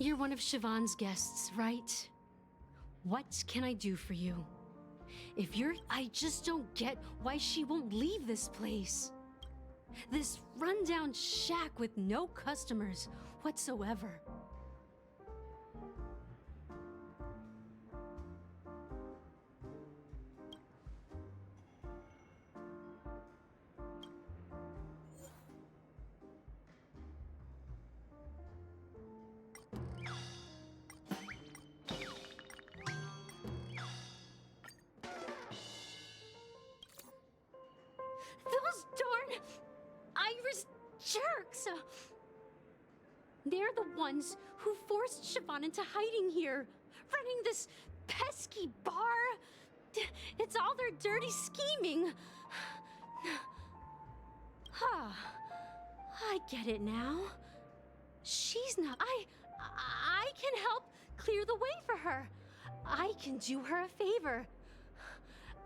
You're one of Siobhan's guests, right? What can I do for you? I just don't get why she won't leave this place. This rundown shack with no customers whatsoever. Those darn Irish jerks! They're the ones who forced Siobhan into hiding here, running this pesky bar. It's all their dirty scheming. I get it now. She's not. I can help clear the way for her. I can do her a favor.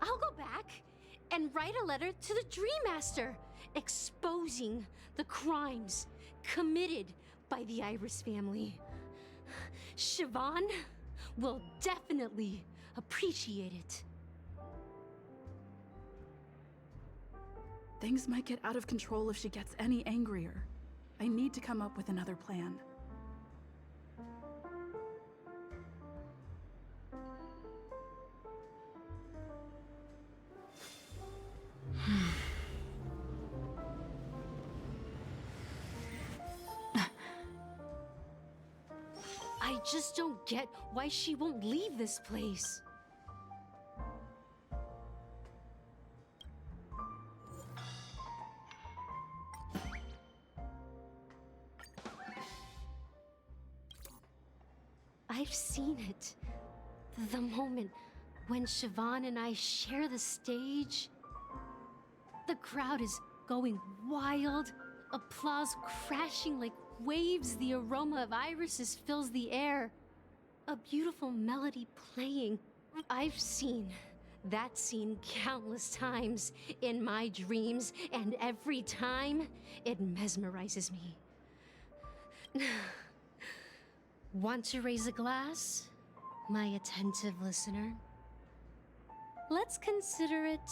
I'll go back and write a letter to the Dream Master exposing the crimes committed by the Iris family. Siobhan will definitely appreciate it. Things might get out of control if she gets any angrier. I need to come up with another plan. I just don't get why she won't leave this place. I've seen it. The moment when Siobhan and I share the stage. The crowd is going wild, applause crashing like waves, the aroma of irises fills the air. A beautiful melody playing. I've seen that scene countless times in my dreams, and every time it mesmerizes me. Want to raise a glass, my attentive listener? Let's consider it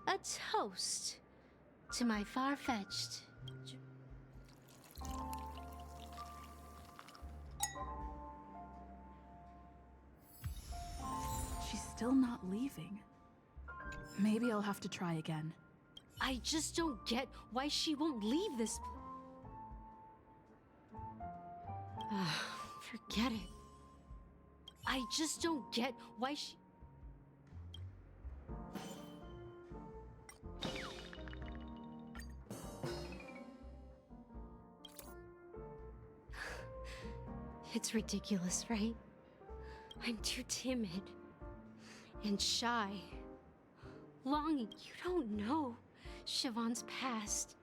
a toast to my far-fetched... She's still not leaving. Maybe I'll have to try again. I just don't get why she won't leave this... Forget it. I just don't get why she... It's ridiculous, right? I'm too timid and shy. Longing, you don't know Siobhan's past.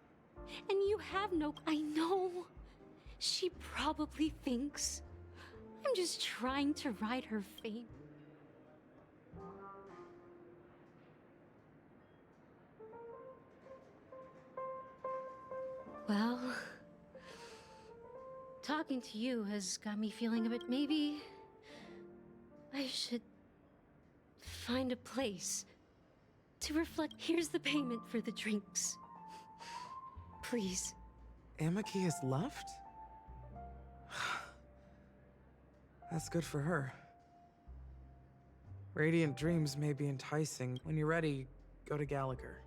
And you have no... I know. She probably thinks I'm just trying to ride her fame. Well, talking to you has got me feeling a bit... Maybe I should find a place to reflect. Here's the payment for the drinks. Please. Amaki has left? That's good for her. Radiant dreams may be enticing. When you're ready, go to Gallagher.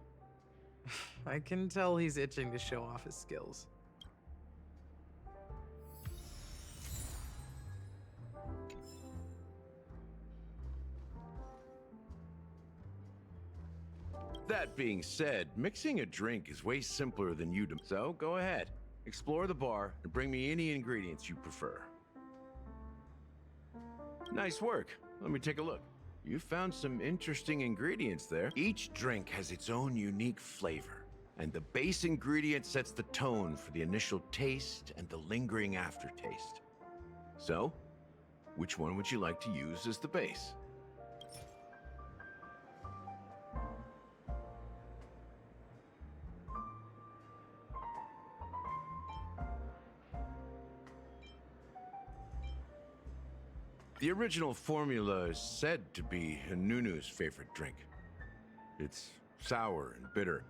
I can tell he's itching to show off his skills. That being said, mixing a drink is way simpler than you do. So go ahead, explore the bar and bring me any ingredients you prefer. Nice work. Let me take a look. You found some interesting ingredients there. Each drink has its own unique flavor, and the base ingredient sets the tone for the initial taste and the lingering aftertaste. So, which one would you like to use as the base? The original formula is said to be Nunu's favorite drink. It's sour and bitter,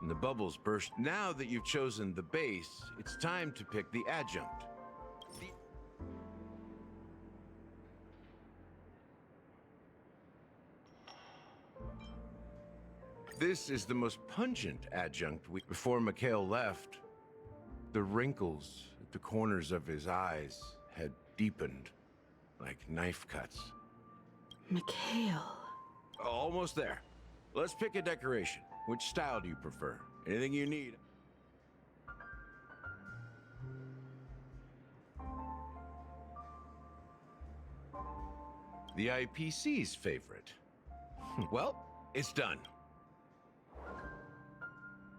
and the bubbles burst. Now that you've chosen the base, it's time to pick the adjunct. This is the most pungent adjunct. Before Mikhail left, the wrinkles at the corners of his eyes had deepened like knife cuts. Mikhail. Almost there. Let's pick a decoration. Which style do you prefer? Anything you need? The IPC's favorite. Well, it's done.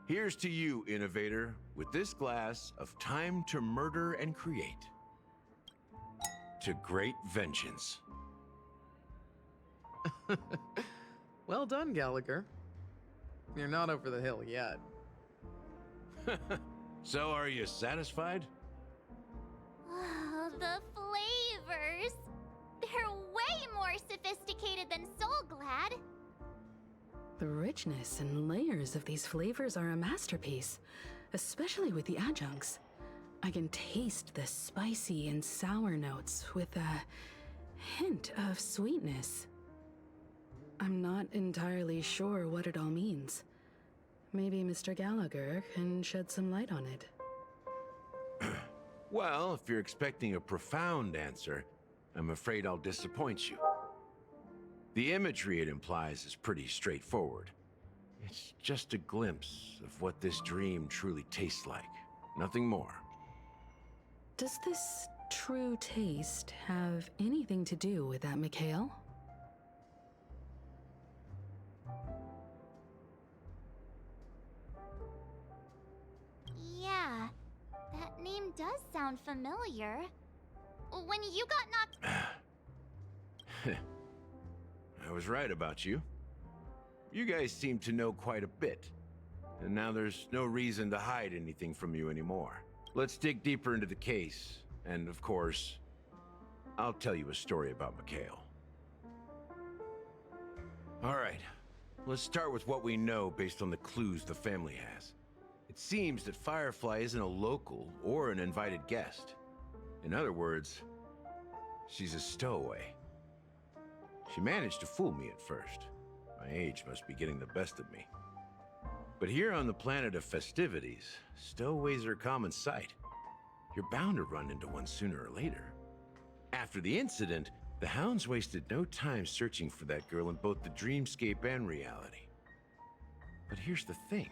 Here's to you, innovator, with this glass of time to murder and create. To great vengeance. Well done, Gallagher. You're not over the hill yet. So, are you satisfied? Oh, the flavors! They're way more sophisticated than Soulglad. The richness and layers of these flavors are a masterpiece, especially with the adjuncts. I can taste the spicy and sour notes with a hint of sweetness. I'm not entirely sure what it all means. Maybe Mr. Gallagher can shed some light on it. Well, if you're expecting a profound answer, I'm afraid I'll disappoint you. The imagery it implies is pretty straightforward. It's just a glimpse of what this dream truly tastes like. Nothing more. Does this true taste have anything to do with that, Mikhail? Yeah, that name does sound familiar. When you got knocked... I was right about you. You guys seem to know quite a bit. And now there's no reason to hide anything from you anymore. Let's dig deeper into the case. And of course, I'll tell you a story about Mikhail. All right, let's start with what we know based on the clues the family has. It seems that Firefly isn't a local or an invited guest. In other words, she's a stowaway. She managed to fool me at first. My age must be getting the best of me. But here on the planet of festivities, stowaways are a common sight. You're bound to run into one sooner or later. After the incident, the hounds wasted no time searching for that girl in both the dreamscape and reality. But here's the thing.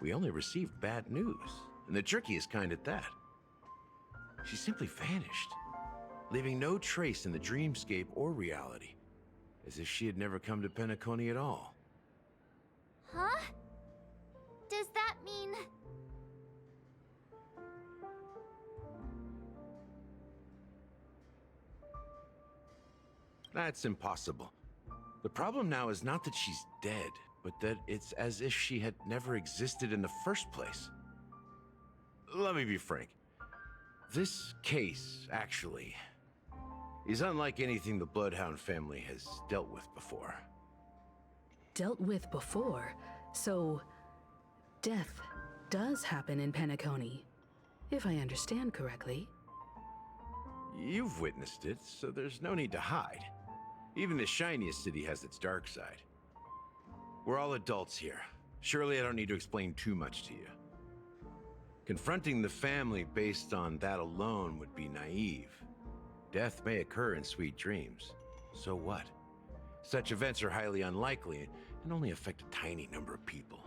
We only received bad news, and the trickiest kind at that. She simply vanished, leaving no trace in the dreamscape or reality. As if she had never come to Penacony at all. Huh? Does that mean... That's impossible. The problem now is not that she's dead, but that it's as if she had never existed in the first place. Let me be frank. This case, actually, is unlike anything the Bloodhound family has dealt with before. Dealt with before? So, death does happen in Penacony, if I understand correctly. You've witnessed it, so there's no need to hide. Even the shiniest city has its dark side. We're all adults here. Surely I don't need to explain too much to you. Confronting the family based on that alone would be naive. Death may occur in sweet dreams. So what? Such events are highly unlikely and only affect a tiny number of people.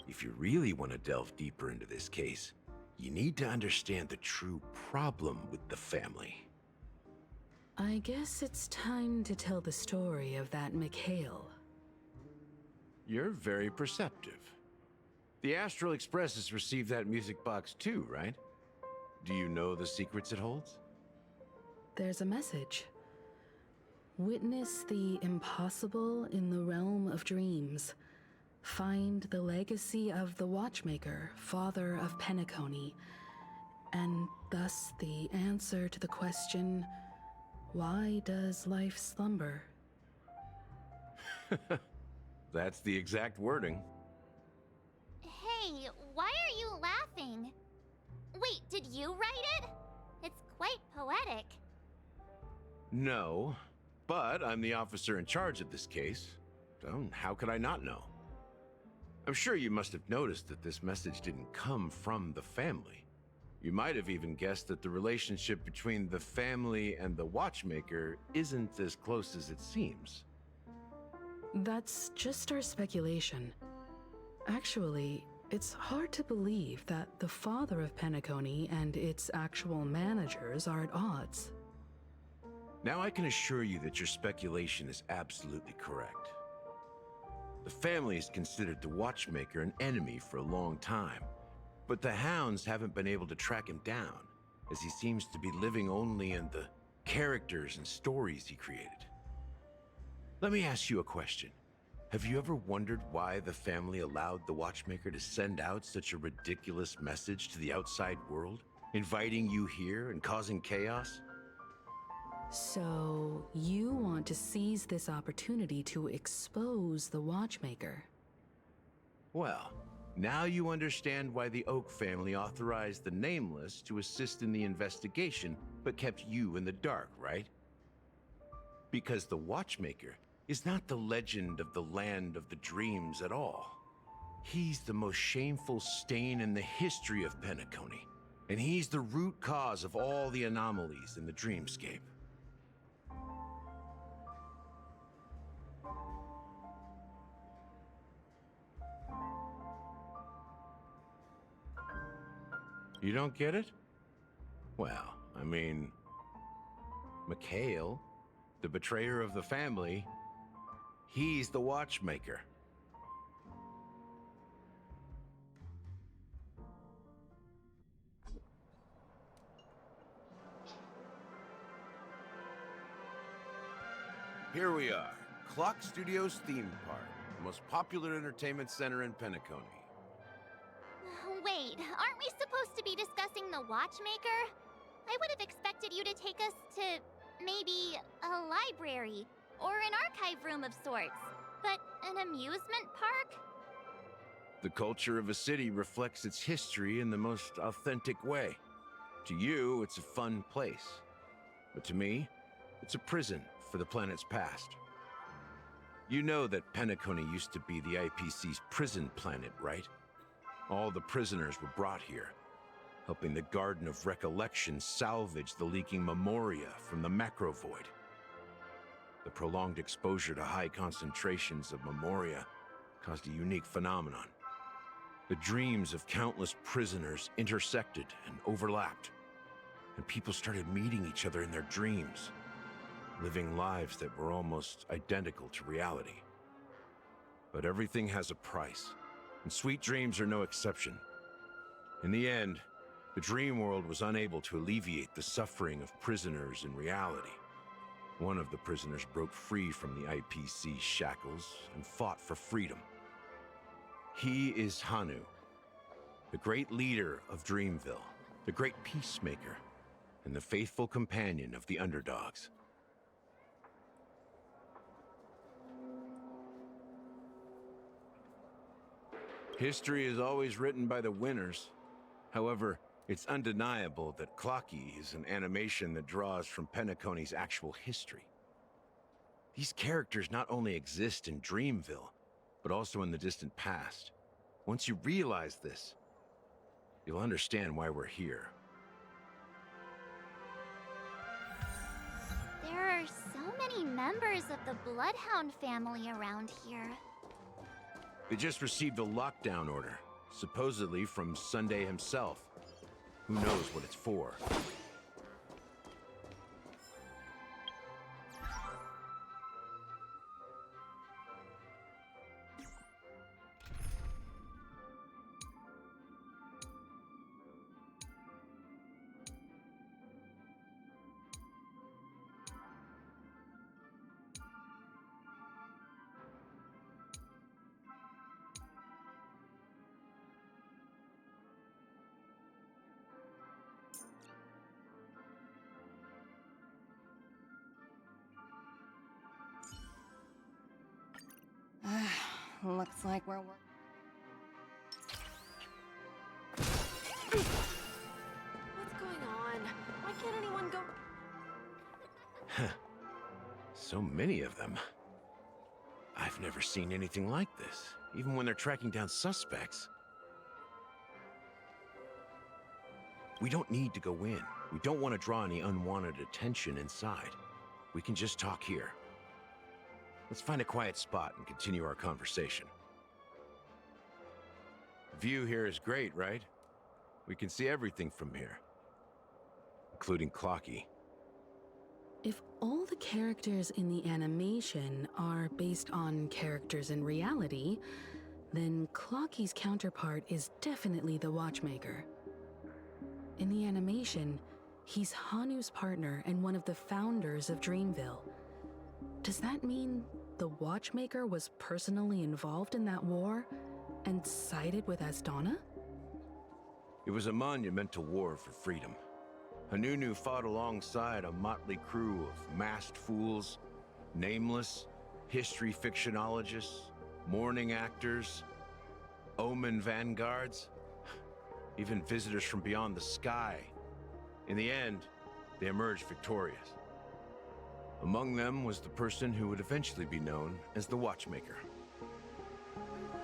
If you really want to delve deeper into this case, you need to understand the true problem with the family. I guess it's time to tell the story of that Mikhail. You're very perceptive. The Astral Express has received that music box too, right? Do you know the secrets it holds? There's a message. Witness the impossible in the realm of dreams. Find the legacy of the Watchmaker, father of Penacony, and thus the answer to the question, Why does life slumber? That's the exact wording. Hey, why are you laughing? Wait, did you write it? It's quite poetic. No, but I'm the officer in charge of this case, so how could I not know? I'm sure you must have noticed that this message didn't come from the family. You might have even guessed that the relationship between the family and the watchmaker isn't as close as it seems. That's just our speculation. Actually, it's hard to believe that the father of Penacony and its actual managers are at odds. Now I can assure you that your speculation is absolutely correct. The family has considered the watchmaker an enemy for a long time, but the hounds haven't been able to track him down, as he seems to be living only in the characters and stories he created. Let me ask you a question. Have you ever wondered why the family allowed the watchmaker to send out such a ridiculous message to the outside world, inviting you here and causing chaos? So, you want to seize this opportunity to expose the watchmaker? Well, now you understand why the Oak family authorized the Nameless to assist in the investigation, but kept you in the dark, right? Because the watchmaker is not the legend of the land of the dreams at all. He's the most shameful stain in the history of Penacony, and he's the root cause of all the anomalies in the dreamscape. You don't get it? Well, I mean, Mikhail, the betrayer of the family, he's the watchmaker. Here we are, Clock Studios theme park, the most popular entertainment center in Penacony. Wait, aren't we supposed to be discussing the watchmaker? I would have expected you to take us to maybe a library or an archive room of sorts. But an amusement park? The culture of a city reflects its history in the most authentic way. To you, it's a fun place. But to me, it's a prison for the planet's past. You know that Penacony used to be the IPC's prison planet, right? All the prisoners were brought here, helping the Garden of Recollection salvage the leaking memoria from the macrovoid. The prolonged exposure to high concentrations of memoria caused a unique phenomenon. The dreams of countless prisoners intersected and overlapped, and people started meeting each other in their dreams, living lives that were almost identical to reality. But everything has a price, and sweet dreams are no exception. In the end, the dream world was unable to alleviate the suffering of prisoners in reality. One of the prisoners broke free from the IPC shackles and fought for freedom. He is Hanu, the great leader of Dreamville, the great peacemaker, and the faithful companion of the underdogs. History is always written by the winners. However, it's undeniable that Clocky is an animation that draws from Penacony's actual history. These characters not only exist in Dreamville, but also in the distant past. Once you realize this, you'll understand why we're here. There are so many members of the Bloodhound family around here. They just received a lockdown order, supposedly from Sunday himself. Who knows what it's for? Looks like we're What's going on? Why can't anyone go? So many of them. I've never seen anything like this, even when they're tracking down suspects. We don't need to go in. We don't want to draw any unwanted attention inside. We can just talk here. Let's find a quiet spot and continue our conversation. View here is great, right? We can see everything from here, including Clocky. If all the characters in the animation are based on characters in reality, then Clocky's counterpart is definitely the Watchmaker. In the animation, he's Hanu's partner and one of the founders of Dreamville. Does that mean the Watchmaker was personally involved in that war and sided with Asdana? It was a monumental war for freedom. Hanunu fought alongside a motley crew of masked fools, nameless, history fictionologists, mourning actors, omen vanguards, even visitors from beyond the sky. In the end, they emerged victorious. Among them was the person who would eventually be known as the Watchmaker.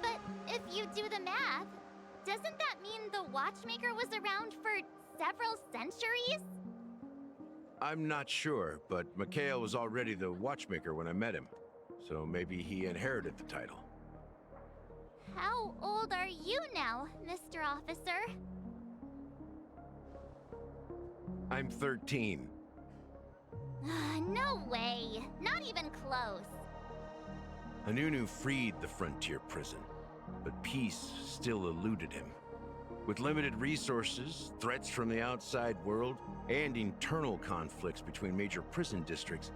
But if you do the math, doesn't that mean the Watchmaker was around for several centuries? I'm not sure, but Mikhail was already the Watchmaker when I met him, so maybe he inherited the title. How old are you now, Mr. Officer? I'm 13. No way. Not even close. Hanunu freed the frontier prison, but peace still eluded him. With limited resources, threats from the outside world, and internal conflicts between major prison districts,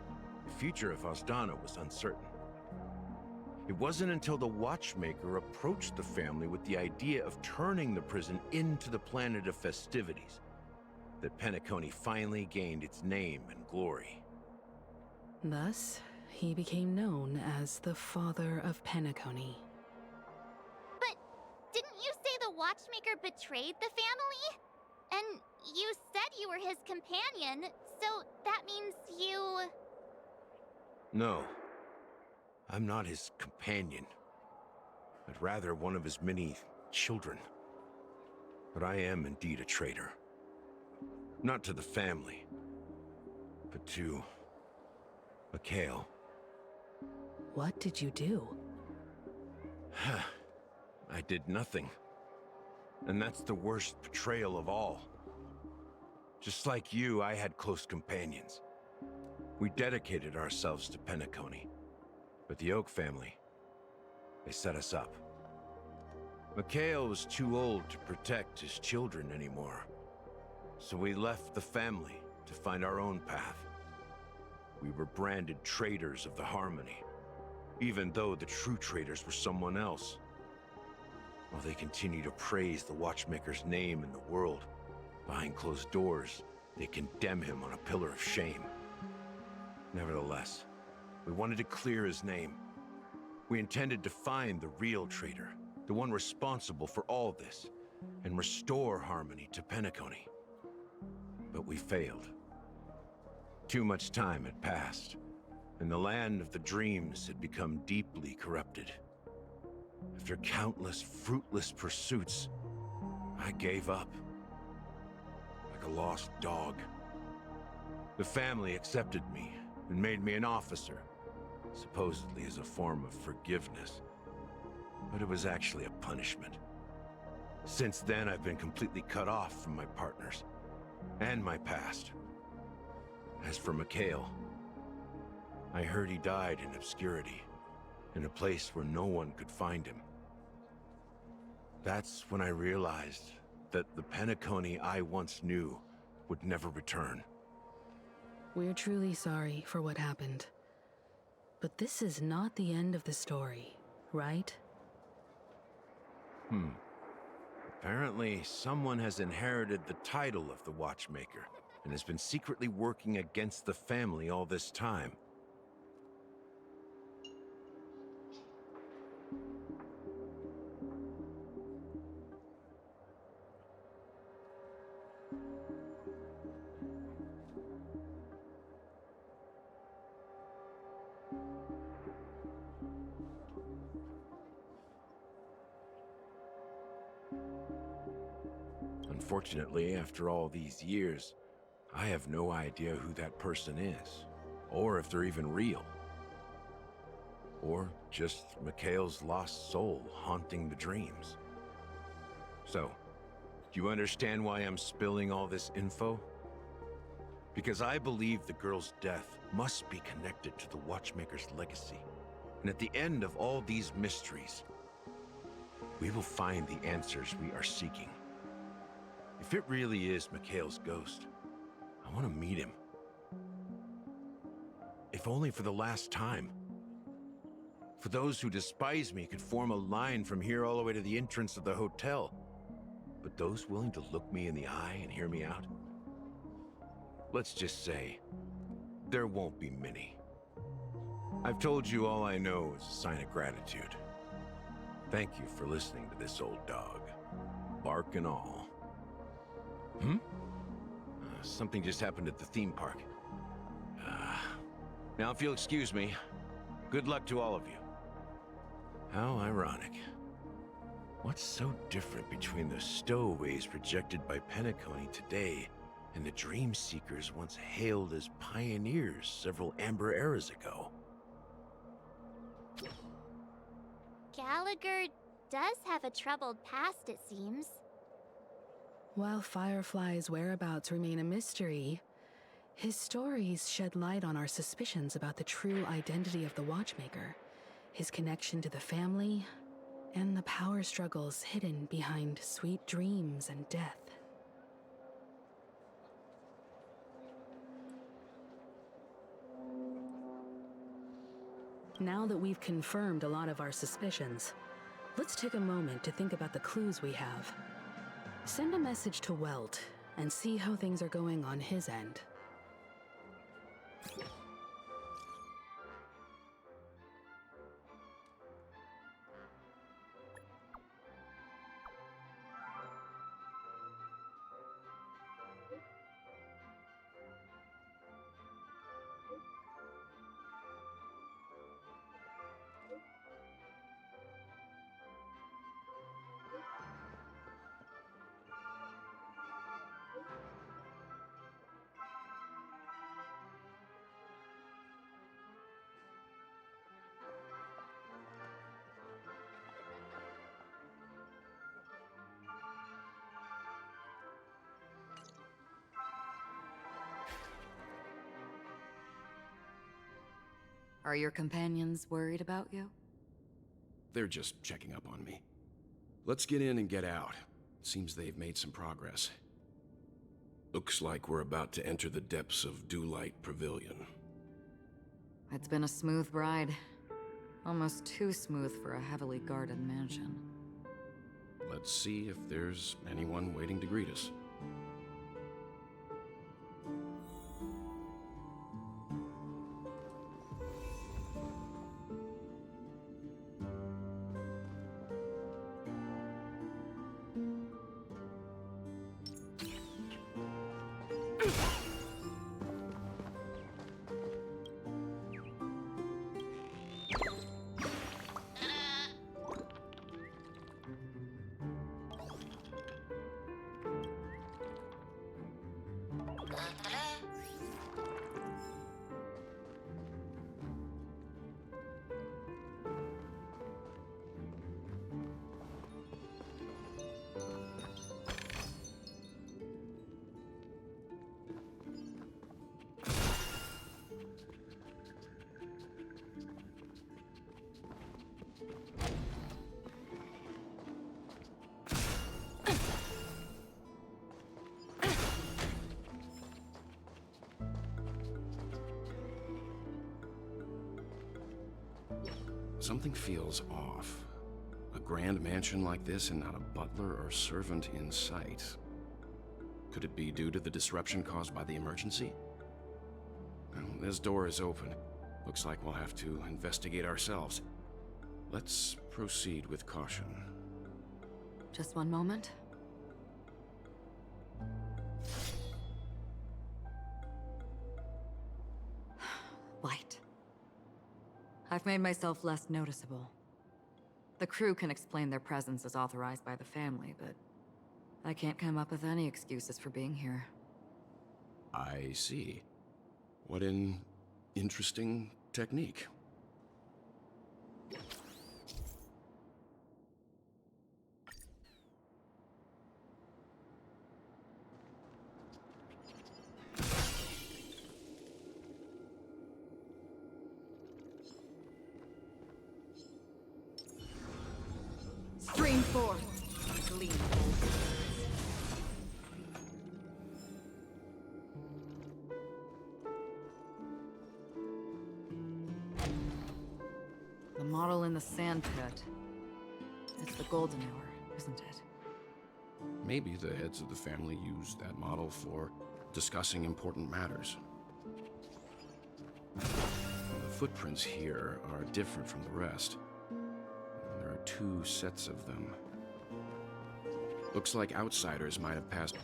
the future of Asdana was uncertain. It wasn't until the Watchmaker approached the family with the idea of turning the prison into the planet of festivities that Penacony finally gained its name and glory. Thus, he became known as the Father of Penacony. But didn't you say the Watchmaker betrayed the family? And you said you were his companion, so that means you... No, I'm not his companion, but rather one of his many children. But I am indeed a traitor. Not to the family, but to Mikhail. What did you do? I did nothing. And that's the worst betrayal of all. Just like you, I had close companions. We dedicated ourselves to Penacony. But the Oak family, they set us up. Mikhail was too old to protect his children anymore. So we left the family to find our own path. We were branded traitors of the Harmony, even though the true traitors were someone else. While they continue to praise the Watchmaker's name in the world, behind closed doors, they condemn him on a pillar of shame. Nevertheless, we wanted to clear his name. We intended to find the real traitor, the one responsible for all this, and restore harmony to Penacony. But we failed. Too much time had passed, and the land of the dreams had become deeply corrupted. After countless fruitless pursuits, I gave up. Like a lost dog. The family accepted me and made me an officer, supposedly as a form of forgiveness. But it was actually a punishment. Since then, I've been completely cut off from my partners and my past. As for Mikhail, I heard he died in obscurity, in a place where no one could find him. That's when I realized that the Penacony I once knew would never return. We're truly sorry for what happened. But this is not the end of the story, right? Apparently, someone has inherited the title of the Watchmaker and has been secretly working against the family all this time. Unfortunately, after all these years, I have no idea who that person is, or if they're even real. Or just Mikhail's lost soul haunting the dreams. So, do you understand why I'm spilling all this info? Because I believe the girl's death must be connected to the Watchmaker's legacy. And at the end of all these mysteries, we will find the answers we are seeking. If it really is Mikhail's ghost, I want to meet him. If only for the last time. For those who despise me could form a line from here all the way to the entrance of the hotel. But those willing to look me in the eye and hear me out? Let's just say, there won't be many. I've told you all I know is a sign of gratitude. Thank you for listening to this old dog. Bark and all. Something just happened at the theme park. Now if you'll excuse me, good luck to all of you. How ironic. What's so different between the stowaways projected by Penacony today and the dream seekers once hailed as pioneers several amber eras ago? Gallagher does have a troubled past, it seems. While Firefly's whereabouts remain a mystery, his stories shed light on our suspicions about the true identity of the Watchmaker, his connection to the family, and the power struggles hidden behind sweet dreams and death. Now that we've confirmed a lot of our suspicions, let's take a moment to think about the clues we have. Send a message to Welt and see how things are going on his end. Are your companions worried about you? They're just checking up on me. Let's get in and get out. Seems they've made some progress. Looks like we're about to enter the depths of Dewlight Pavilion. It's been a smooth ride. Almost too smooth for a heavily guarded mansion. Let's see if there's anyone waiting to greet us. Something feels off. A grand mansion like this and not a butler or servant in sight. Could it be due to the disruption caused by the emergency? Well, this door is open. Looks like we'll have to investigate ourselves. Let's proceed with caution. Just one moment. Light. I've made myself less noticeable. The crew can explain their presence as authorized by the family, but I can't come up with any excuses for being here. I see. What an interesting technique. Stream forth, gleam. The model in the sand pit. It's the golden hour, isn't it? Maybe the heads of the family used that model for discussing important matters. The footprints here are different from the rest. There are 2 sets of them. Looks like outsiders might have passed.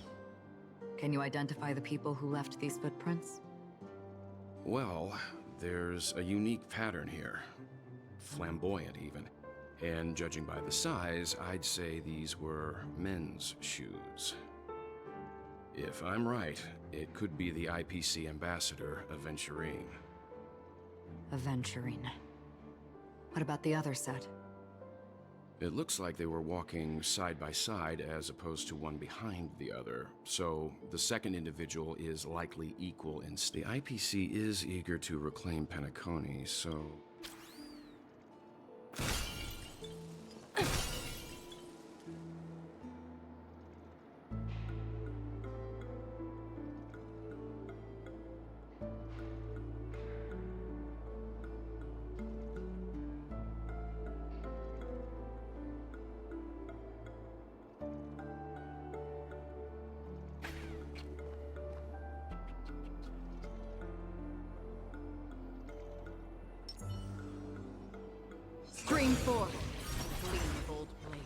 Can you identify the people who left these footprints? Well, there's a unique pattern here. Flamboyant, even. And judging by the size, I'd say these were men's shoes. If I'm right, it could be the IPC ambassador, Aventurine. Aventurine. What about the other set? It looks like they were walking side by side as opposed to one behind the other, so the second individual is likely equal in the IPC is eager to reclaim Penacony, so... Stream forth, gleam bold blade.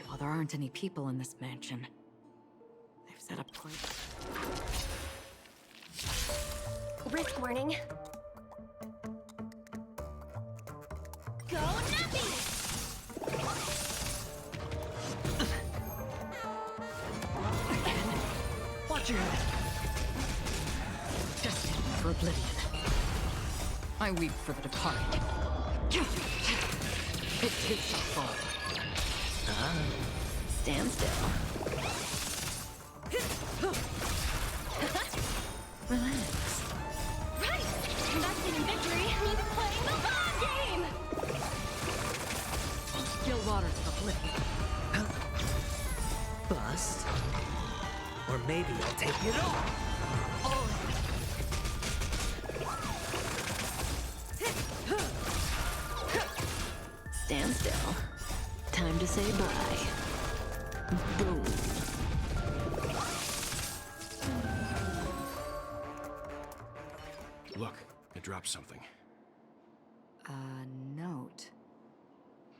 Well, there aren't any people in this mansion. They've set up quite... Risk warning. Go Nuppy! Watch your head! Destined for oblivion. I weep for the departed. It takes a fall. Stand still. Relax. Right! Investing in victory means playing the long game! Still waters of oblivion. Bust. Or maybe I'll take it all. Stand still. Time to say bye. Boom. Look, I dropped something. A note.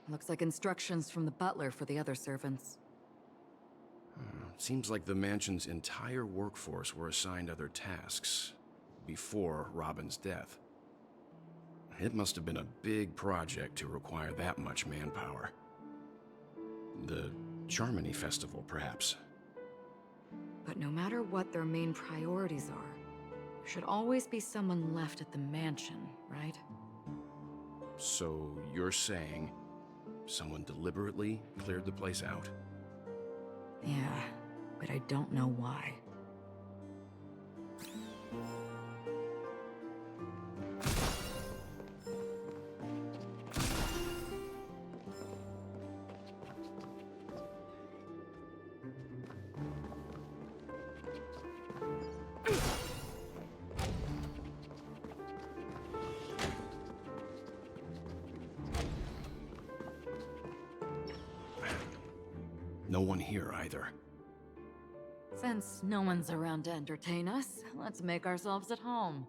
Looks like instructions from the butler for the other servants. Seems like the mansion's entire workforce were assigned other tasks before Robin's death. It must have been a big project to require that much manpower. The Charmony Festival, perhaps. But no matter what their main priorities are, there should always be someone left at the mansion, right? So you're saying someone deliberately cleared the place out? Yeah, but I don't know why. No one here either. Since no one's around to entertain us, let's make ourselves at home.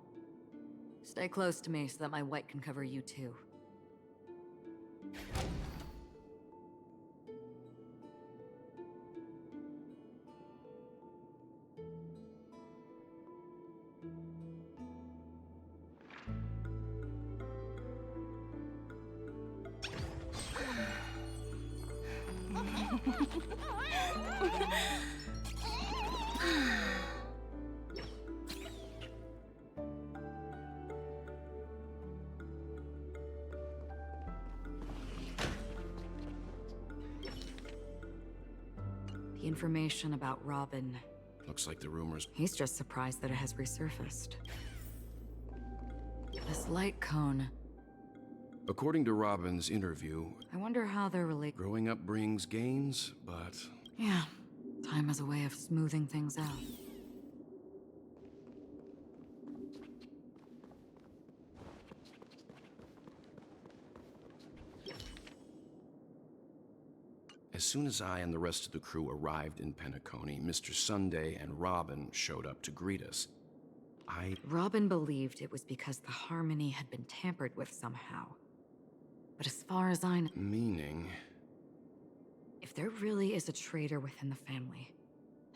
Stay close to me so that my white can cover you too. The information about Robin. Looks like the rumors. He's just surprised that it has resurfaced. This light cone. According to Robin's interview, I wonder how they're related. growing up brings gains, but Yeah, time has a way of smoothing things out. as soon as I and the rest of the crew arrived in Penacony, Mr. Sunday and Robin showed up to greet us. Robin believed it was because the harmony had been tampered with somehow. But as far as I know, Meaning? if there really is a traitor within the family,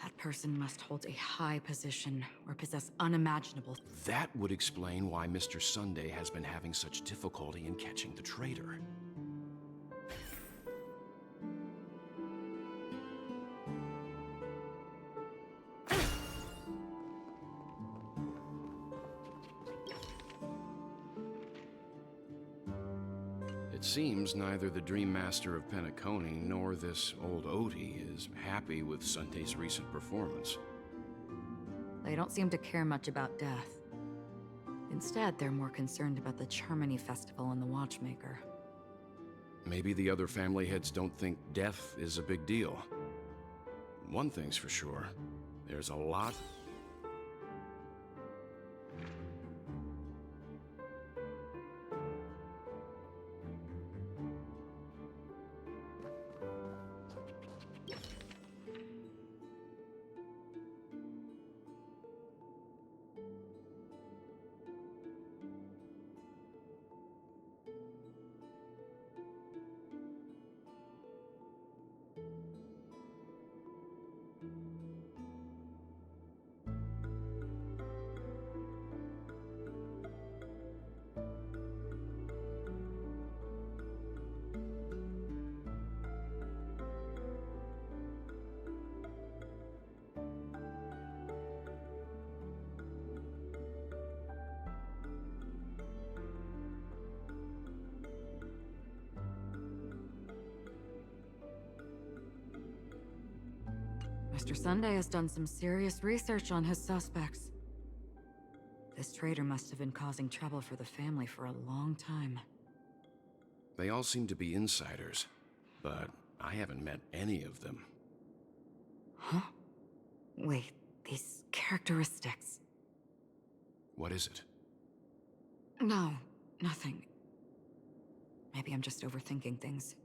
that person must hold a high position or possess unimaginable. That would explain why Mr. Sunday has been having such difficulty in catching the traitor. It seems neither the Dream Master of Penacony nor this old Odie is happy with Sunday's recent performance. They don't seem to care much about death. Instead, they're more concerned about the Charmony Festival and the Watchmaker. Maybe the other family heads don't think death is a big deal. One thing's for sure, there's a lot. Mr. Sunday has done some serious research on his suspects. This traitor must have been causing trouble for the family for a long time. They all seem to be insiders, but I haven't met any of them. Huh? Wait, these characteristics. What is it? No, nothing. Maybe I'm just overthinking things.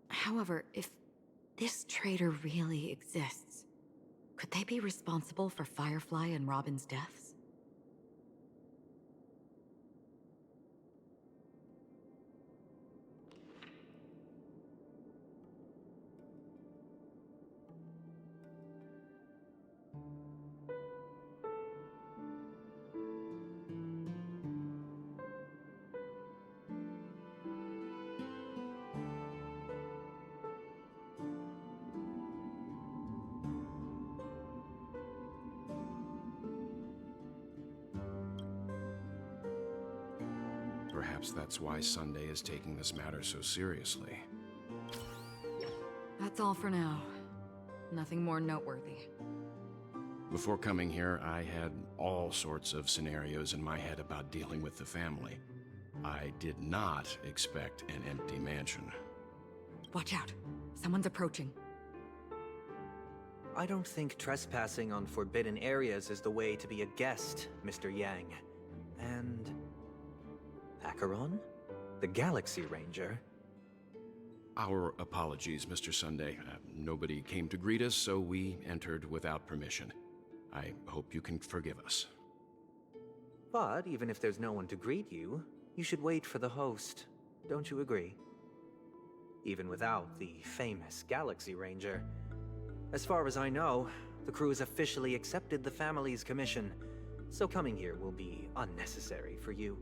However, if this traitor really exists, could they be responsible for Firefly and Robin's deaths? Perhaps that's why Sunday is taking this matter so seriously. That's all for now. Nothing more noteworthy. Before coming here, I had all sorts of scenarios in my head about dealing with the family. I did not expect an empty mansion. Watch out. Someone's approaching. I don't think trespassing on forbidden areas is the way to be a guest, Mr. Yang. And... Acheron? The Galaxy Ranger? Our apologies, Mr. Sunday. Nobody came to greet us, so we entered without permission. I hope you can forgive us. But even if there's no one to greet you, you should wait for the host. Don't you agree? Even without the famous Galaxy Ranger. As far as I know, the crew has officially accepted the family's commission, so coming here will be unnecessary for you.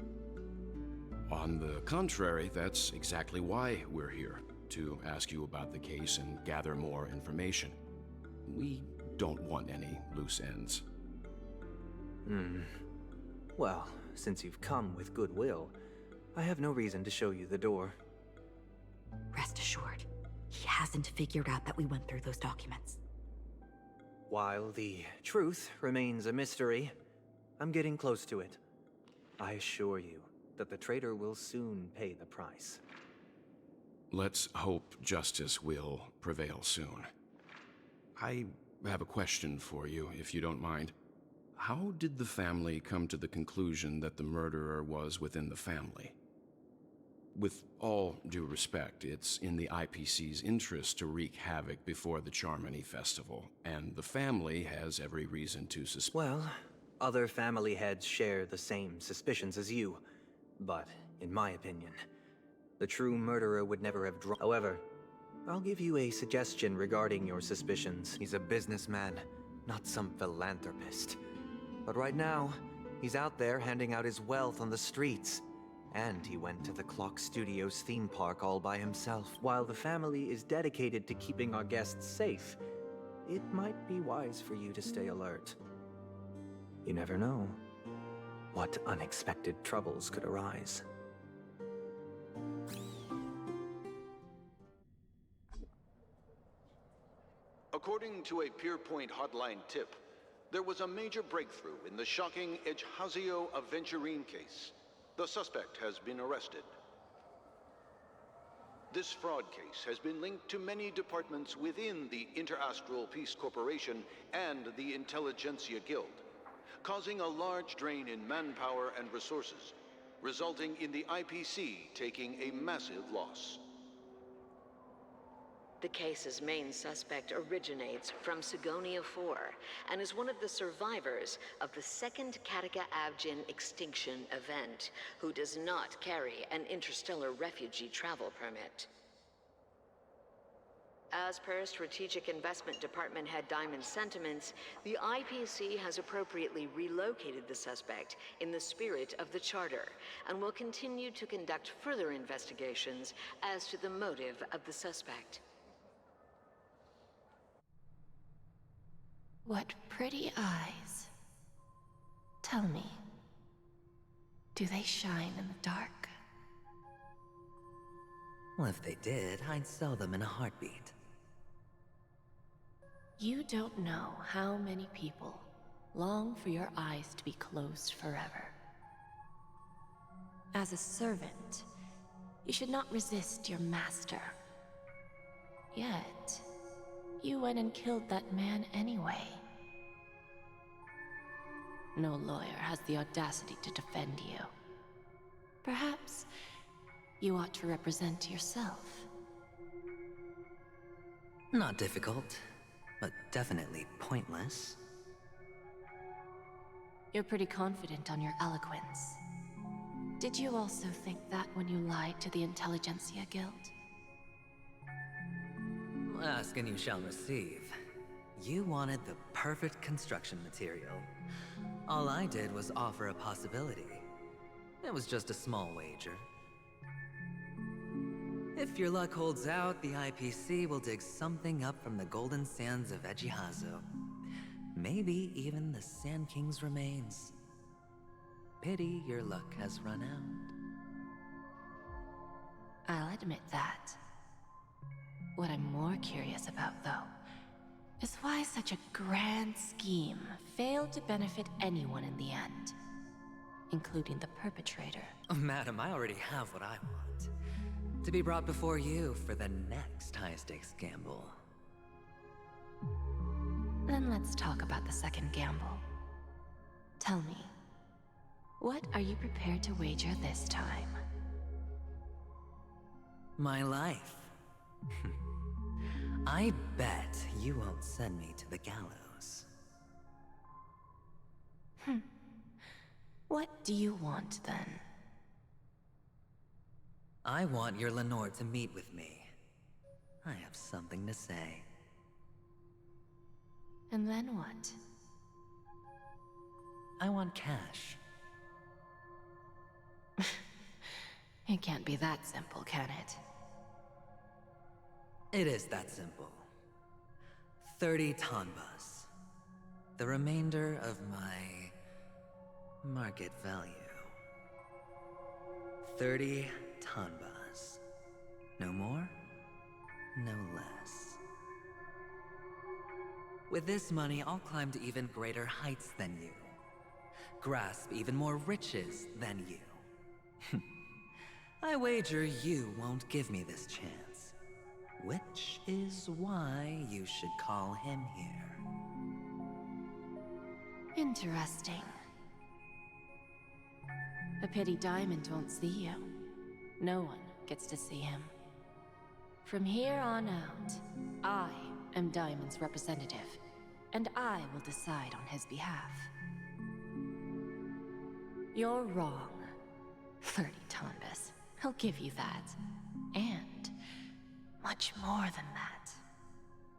On the contrary, that's exactly why we're here, to ask you about the case and gather more information. We don't want any loose ends. Well, since you've come with goodwill, I have no reason to show you the door. Rest assured, he hasn't figured out that we went through those documents. While the truth remains a mystery, I'm getting close to it. I assure you that the traitor will soon pay the price. Let's hope justice will prevail soon. I have a question for you, if you don't mind. How did the family come to the conclusion that the murderer was within the family? With all due respect, it's in the IPC's interest to wreak havoc before the Charmony Festival, and the family has every reason to suspect. Well, other family heads share the same suspicions as you, but in my opinion, the true murderer would never have drawn. However, I'll give you a suggestion regarding your suspicions. He's a businessman, not some philanthropist. But right now, he's out there handing out his wealth on the streets. And he went to the Clock Studios theme park all by himself. While the family is dedicated to keeping our guests safe, it might be wise for you to stay alert. You never know what unexpected troubles could arise. According to a Pierpoint hotline tip, there was a major breakthrough in the shocking Ejhazio Aventurine case. The suspect has been arrested. This fraud case has been linked to many departments within the Interastral Peace Corporation and the Intelligentsia Guild, causing a large drain in manpower and resources, resulting in the IPC taking a massive loss. The case's main suspect originates from Sigonia 4 and is one of the survivors of the second Kataka Abjin extinction event, who does not carry an interstellar refugee travel permit. As per Strategic Investment Department Head Diamond's sentiments, the IPC has appropriately relocated the suspect in the spirit of the Charter and will continue to conduct further investigations as to the motive of the suspect. What pretty eyes. Tell me, do they shine in the dark? Well, if they did, I'd sell them in a heartbeat. You don't know how many people long for your eyes to be closed forever. As a servant, you should not resist your master. Yet, you went and killed that man anyway. No lawyer has the audacity to defend you. Perhaps You ought to represent yourself. Not difficult, but definitely pointless. You're pretty confident on your eloquence. Did you also think that when you lied to the Intelligentsia Guild? Ask and you shall receive. You wanted the perfect construction material. All I did was offer a possibility. It was just a small wager. If your luck holds out, the IPC will dig something up from the golden sands of Ejihazo. Maybe even the Sand King's remains. Pity your luck has run out. I'll admit that. What I'm more curious about, though, is why such a grand scheme failed to benefit anyone in the end, including the perpetrator. Oh, madam, I already have what I want. To be brought before you for the next high-stakes gamble. Then let's talk about the second gamble. Tell me, what are you prepared to wager this time? My life. I bet you won't send me to the gallows. What do you want, then? I want your Lenore to meet with me. I have something to say. And then what? I want cash. It can't be that simple, can it? It is that simple. 30 tanbas. The remainder of my market value. 30 tanbas. No more, no less. With this money, I'll climb to even greater heights than you. Grasp even more riches than you. I wager you won't give me this chance. Which is why you should call him here. Interesting. A pity Diamond won't see you. No one gets to see him. From here on out, I am Diamond's representative, and I will decide on his behalf. You're wrong. 30 tanbas. I'll give you that. And much more than that.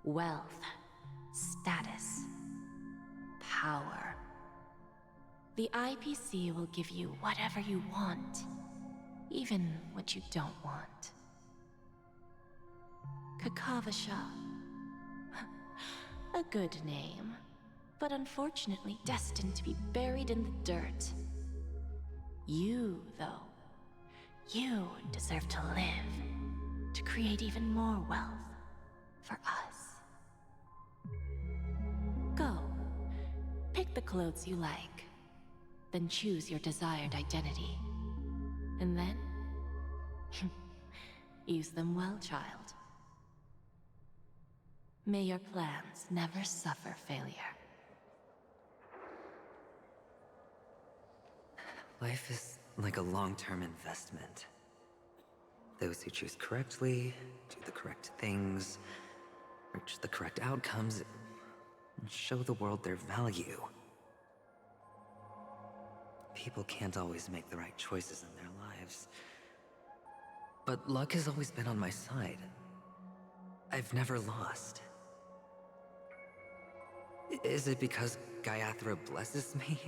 Wealth, status, power. The IPC will give you whatever you want, even what you don't want. Kakavasha. A good name, but unfortunately destined to be buried in the dirt. You, though, you deserve to live, to create even more wealth for us. Go, pick the clothes you like, then choose your desired identity. And then, use them well, child. May your plans never suffer failure. Life is like a long-term investment. Those who choose correctly, do the correct things, reach the correct outcomes, and show the world their value. People can't always make the right choices in their lives. But luck has always been on my side. I've never lost. Is it because Gayathra blesses me?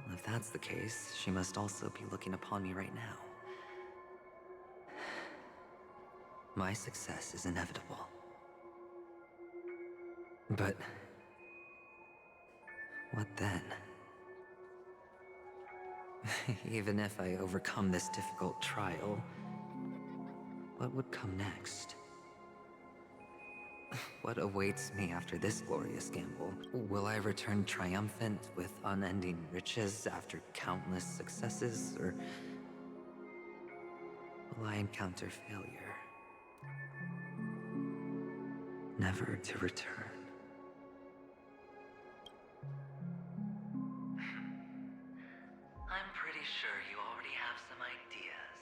Well, if that's the case, she must also be looking upon me right now. My success is inevitable. But what then? Even if I overcome this difficult trial, what would come next? What awaits me after this glorious gamble? Will I return triumphant with unending riches after countless successes, or will I encounter failure, never to return? I'm pretty sure you already have some ideas.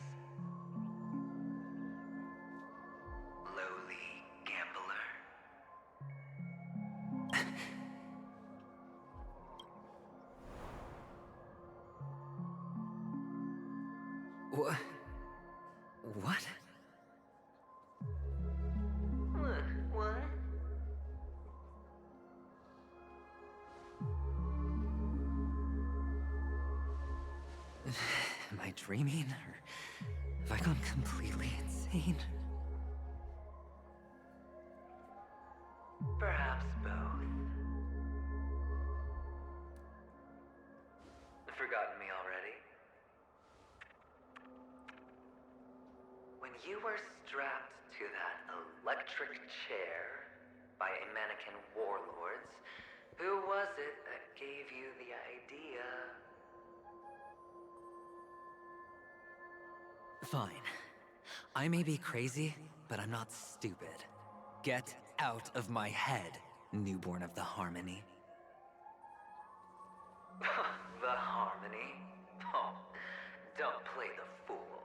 What? What? What? Am I dreaming, or have I gone completely insane? Perhaps both. Forgotten me already? When you were strapped to that electric chair by a mannequin warlords, who was it that gave you the idea? Fine. I may be crazy, but I'm not stupid. Get out of my head, newborn of the Harmony. The Harmony? Oh, don't play the fool.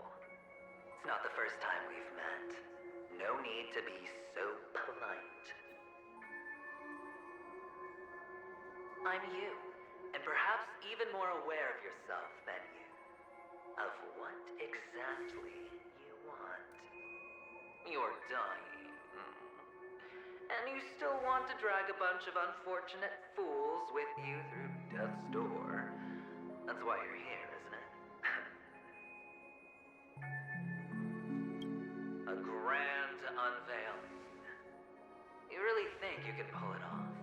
It's not the first time we've met. No need to be so polite. I'm you, and perhaps even more aware of yourself than you. Of what exactly you want. You're dying. And you still want to drag a bunch of unfortunate fools with you through death's door. That's why you're here, isn't it? A grand unveiling. You really think you can pull it off?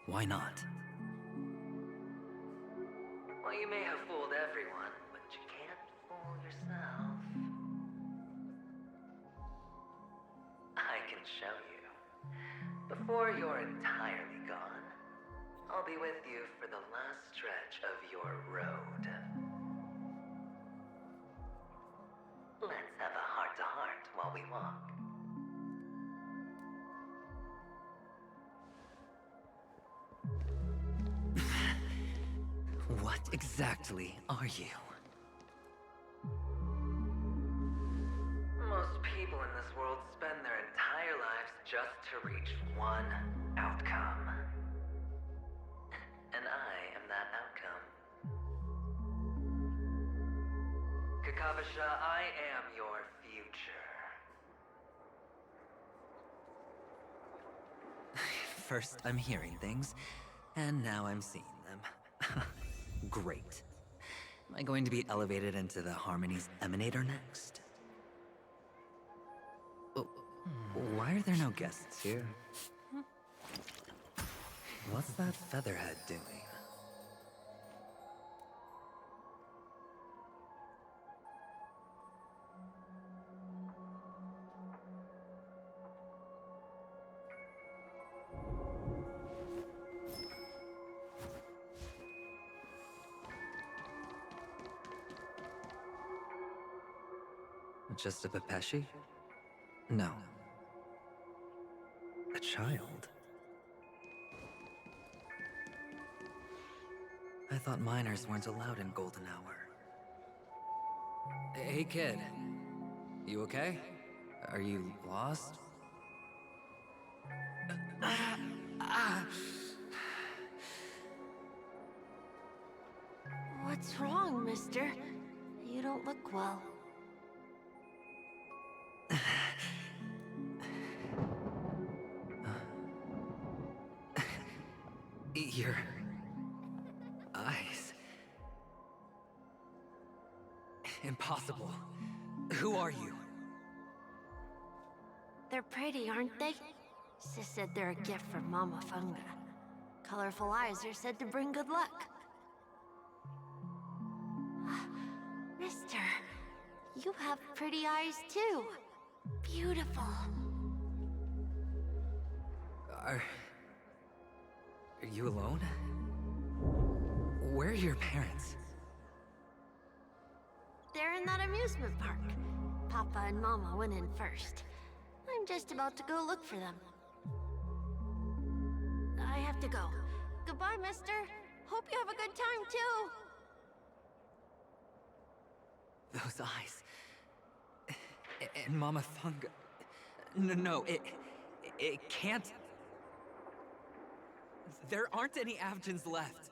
Why not? Well, you may have fooled everyone, but you can't fool yourself. I can show you. Before you're entirely gone, I'll be with you for the last stretch of your road. Let's have a heart-to-heart while we walk. What exactly are you? Most people in this world spend their entire lives just to reach one outcome. And I am that outcome. Kakavasha, I am your future. First, I'm hearing things, and now I'm seeing them. Great. Am I going to be elevated into the Harmony's Emanator next? Why are there no guests here? What's that featherhead doing? Just a Pepeshi? No. A child? I thought minors weren't allowed in Golden Hour. Hey, kid. You okay? Are you lost? What's wrong, mister? You don't look well. Your eyes. Impossible. Who are you? They're pretty, aren't they? Sis said they're a gift from Mama Funga. Colorful eyes are said to bring good luck. Mister, you have pretty eyes too. Beautiful. Are you alone? Where are your parents? They're in that amusement park. Papa and Mama went in first. I'm just about to go look for them. I have to go. Goodbye, mister. Hope you have a good time, too. Those eyes. And Mama Funga. No, it can't. There aren't any Avgens left.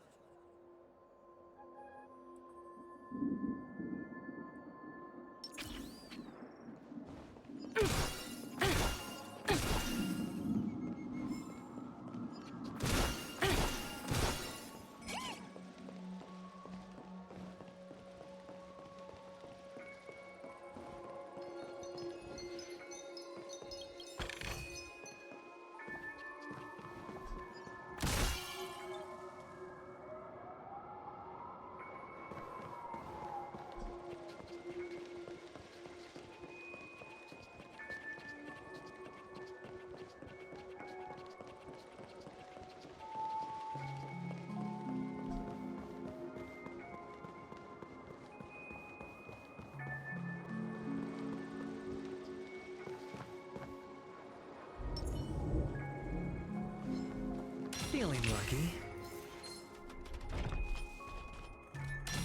Feeling lucky.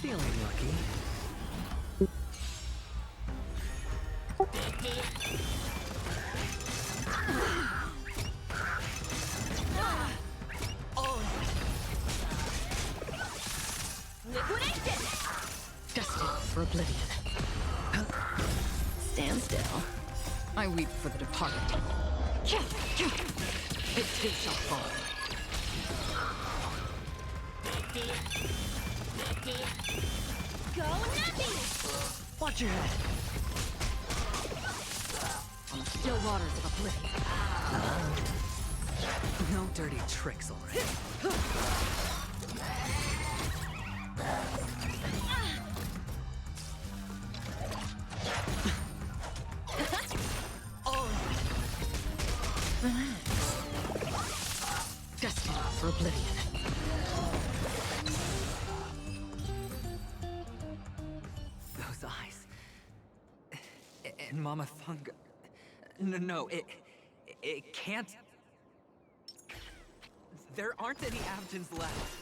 Feeling lucky. Destined for oblivion. Stand still. I weep for the departed. It too shall fall. Go nothing! Watch your head. On the still waters of oblivion. No dirty tricks, alright? Destined for oblivion. Those eyes. And Mama Funga. No, it can't. There aren't any Abjins left.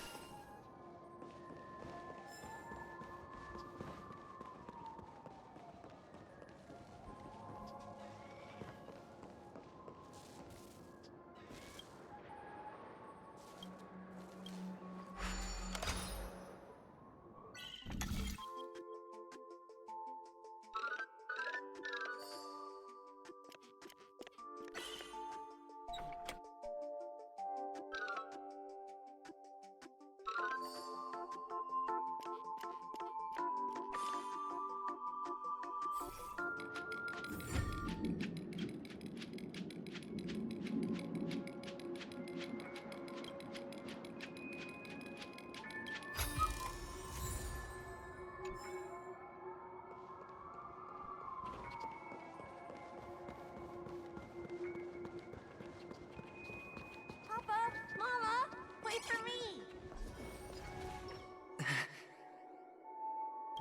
Papa, Mama, wait for me.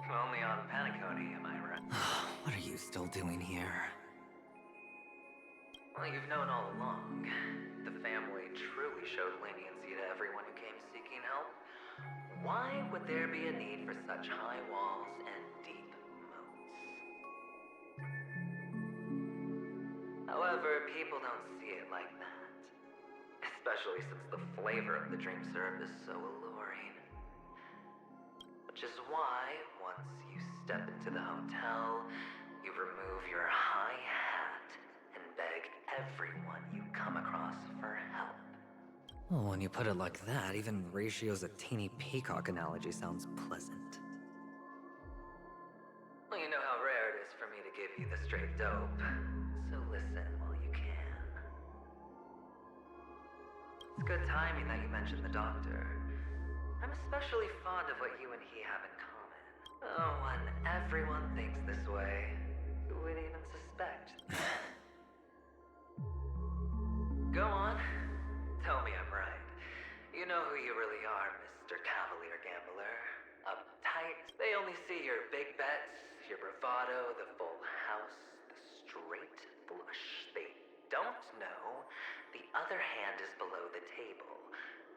Only on Paniconi, am I right? What are you still doing here? Well, you've known all along. The family truly showed leniency to everyone who came seeking help. Why would there be a need for such high walls and deep moats? However, people don't see it like that. Especially since the flavor of the drink syrup is so alluring. Which is why, once you step into the hotel, you remove your high hat and beg everyone you come across for help. Well, when you put it like that, even Ratio's a teeny peacock analogy sounds pleasant. Well, you know how rare it is for me to give you the straight dope, so listen while you can. It's good timing that you mentioned the doctor. I'm especially fond of what you and he have in common. Oh, when everyone thinks this way, who would even suspect? Go on. Tell me I'm right. You know who you really are, Mr. Cavalier Gambler. Uptight. They only see your big bets, your bravado, the full house, the straight flush. They don't know the other hand is below the table,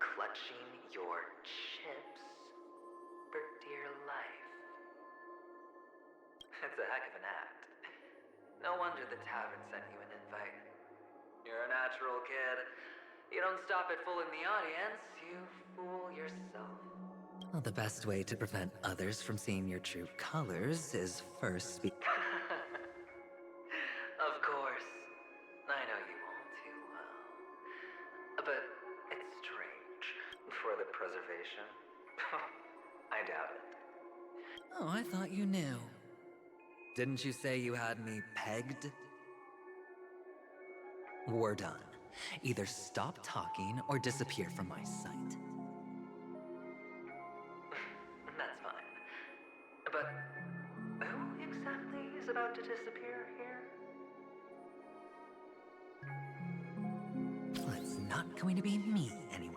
clutching your chips for dear life. It's a heck of an act. No wonder the tavern sent you an invite. You're a natural kid. You don't stop at fooling the audience, you fool yourself. Well, the best way to prevent others from seeing your true colors is first speak. Of course. I know you all too well. But it's strange. For the preservation? I doubt it. Oh, I thought you knew. Didn't you say you had me pegged? We're done. Either stop talking or disappear from my sight. That's fine. But who exactly is about to disappear here? Well, it's not going to be me, anyway.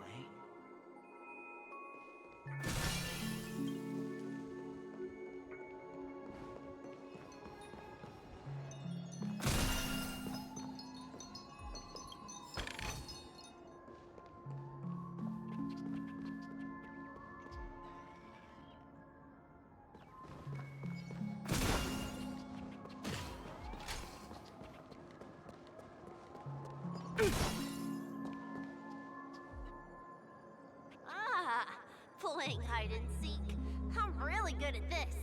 playing hide and seek. I'm really good at this.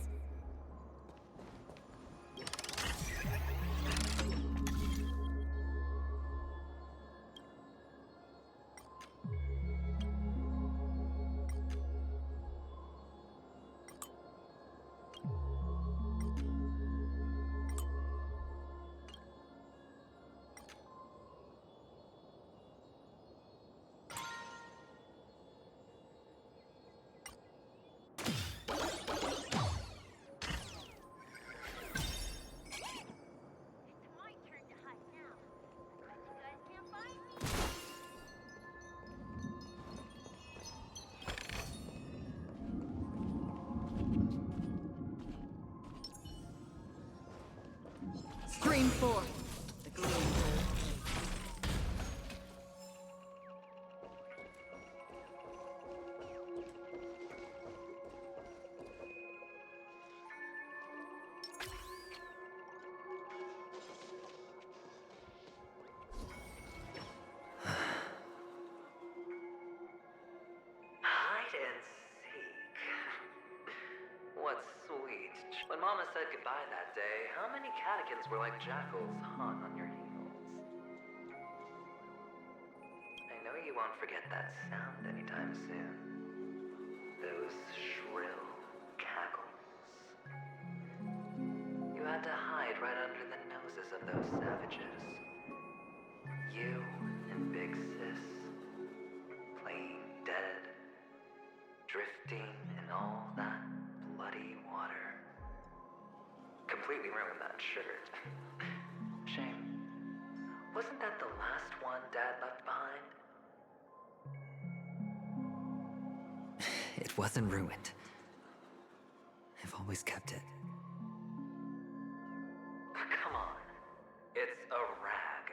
Stream 4. The gleaming hole. Hide and seek. What's sweet? When Mama said goodbye that day, how many catechins were like jackals hung on your heels? I know you won't forget that sound anytime soon. Those shrill cackles. You had to hide right under the noses of those savages. You and Big Sis, playing dead, drifting in all that bloody water. Completely ruined that shirt. Shame. Wasn't that the last one Dad left behind? It wasn't ruined. I've always kept it. Come on. It's a rag.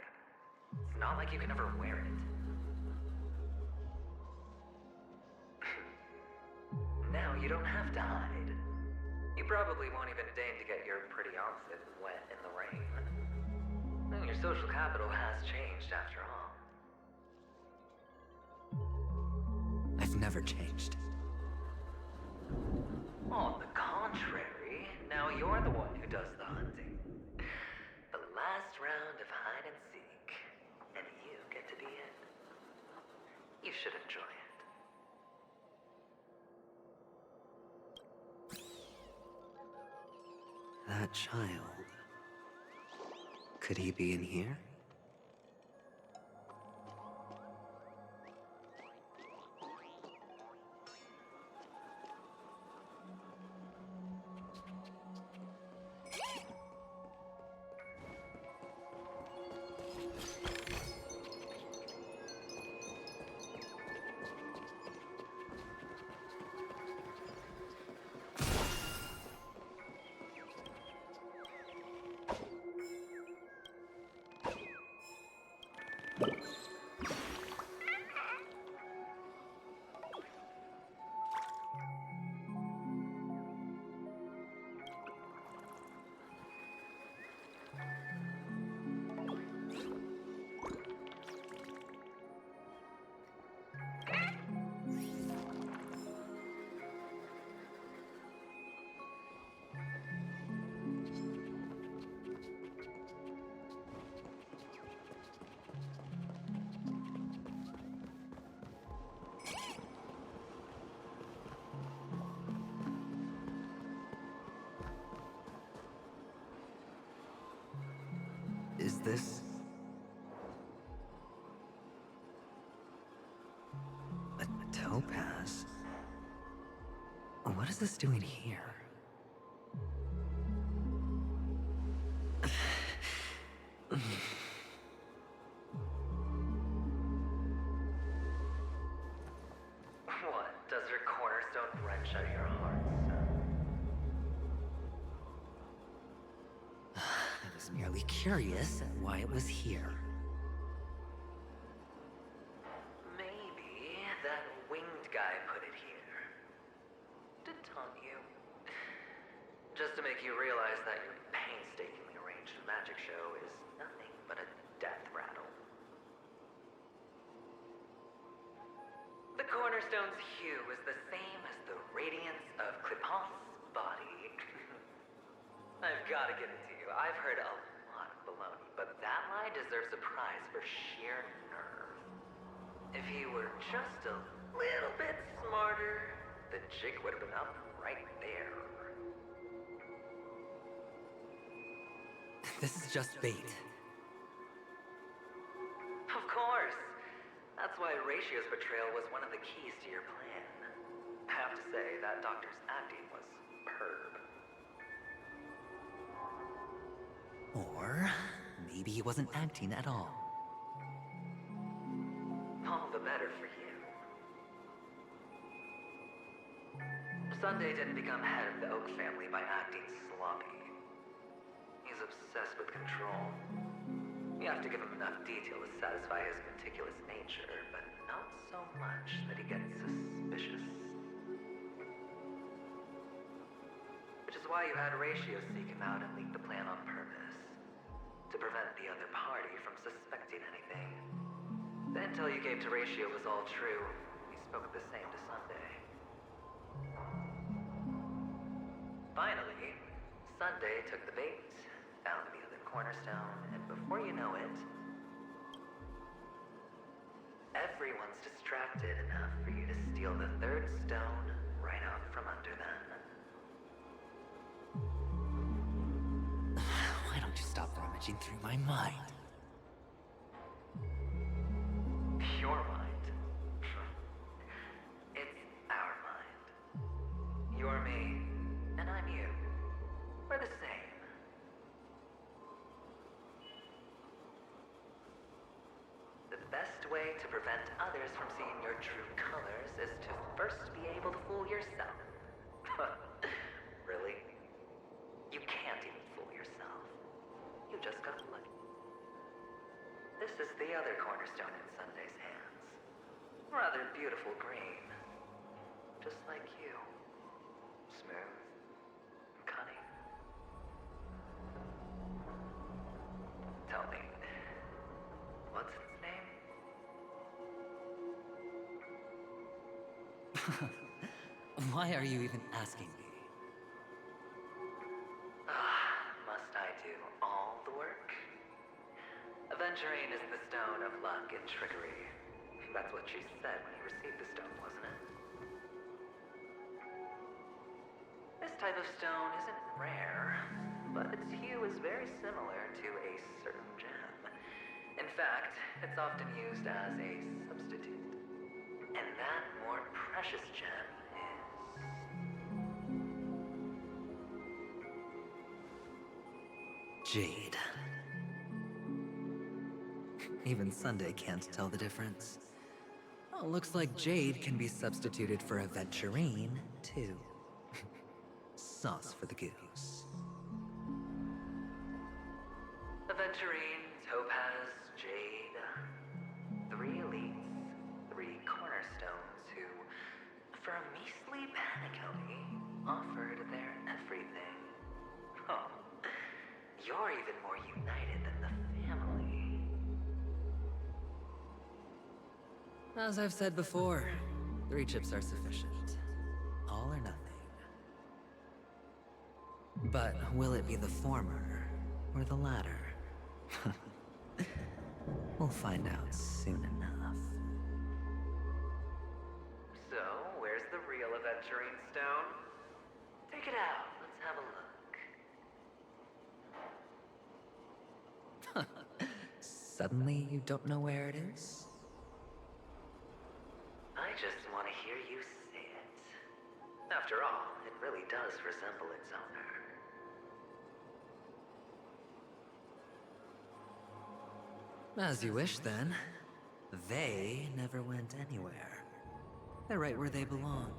It's not like you can ever wear it. Now you don't have to hide. You probably won't even deign to get your pretty outfit wet in the rain. And your social capital has changed after all. I've never changed. On the contrary, now you're the one who does the hunting. The last round of hide and seek, and you get to be it. You should enjoy it. That child. Could he be in here? Is this... a topaz? What is this doing here? What? Does your cornerstone wrench out your heart, son? I was merely curious at why it was here. Maybe that winged guy put it here. To taunt you. Just to make you realize that your painstakingly arranged magic show is nothing but a death rattle. The cornerstone's hue is the same as the radiance of Clipant's body. I've gotta give it to you. I've heard a lot of baloney, but that lie deserves a prize for sheer nerve. If he were just a little bit smarter, the jig would have been up right there. This is just bait. Of course. That's why Ratio's betrayal was one of the keys to your plan. I have to say, that doctor's acting was superb. Or maybe he wasn't acting at all. All the better for you. Sunday didn't become head of the Oak family by acting sloppy. He's obsessed with control. You have to give him enough detail to satisfy his meticulous nature, but not so much that he gets suspicious. Which is why you had Ratio seek him out and leak the plan on purpose. To prevent the other party from suspecting anything. The intel you gave to Ratio was all true. He spoke the same to Sunday. Finally, Sunday took the bait, found the other cornerstone, and before you know it, everyone's distracted enough for you to steal the third stone right out from under them. Why don't you stop rummaging through my mind? Your mind. It's our mind. You're me, and I'm you. We're the same. The best way to prevent others from seeing your true colors is to first be able to fool yourself. Really? You can't even fool yourself. You just got lucky. This is the other cornerstone in Sunday's hands. Rather beautiful green. Just like you. Smooth. Cunning. Tell me, what's its name? Why are you even asking me? Must I do all the work? Aventurine is the stone of luck and trickery. That's what she said when you received the stone, wasn't it? This type of stone isn't rare, but its hue is very similar to a certain gem. In fact, it's often used as a substitute. And that more precious gem is... Jade. Even Sunday can't tell the difference. Oh, looks like Jade can be substituted for Aventurine, too. Sauce for the goose. Aventurine, Topaz, Jade. 3 elites, 3 cornerstones who, for a measly penny, offered their everything. Oh, you're even more united than the family. As I've said before, 3 chips are sufficient. All or nothing. But will it be the former or the latter? We'll find out soon enough. So, where's the real Aventurine stone? Take it out. Let's have a look. Suddenly you don't know where it is? I just want to hear you say it. After all, it really does resemble its owner. As you wish, then. They never went anywhere. They're right where they belong.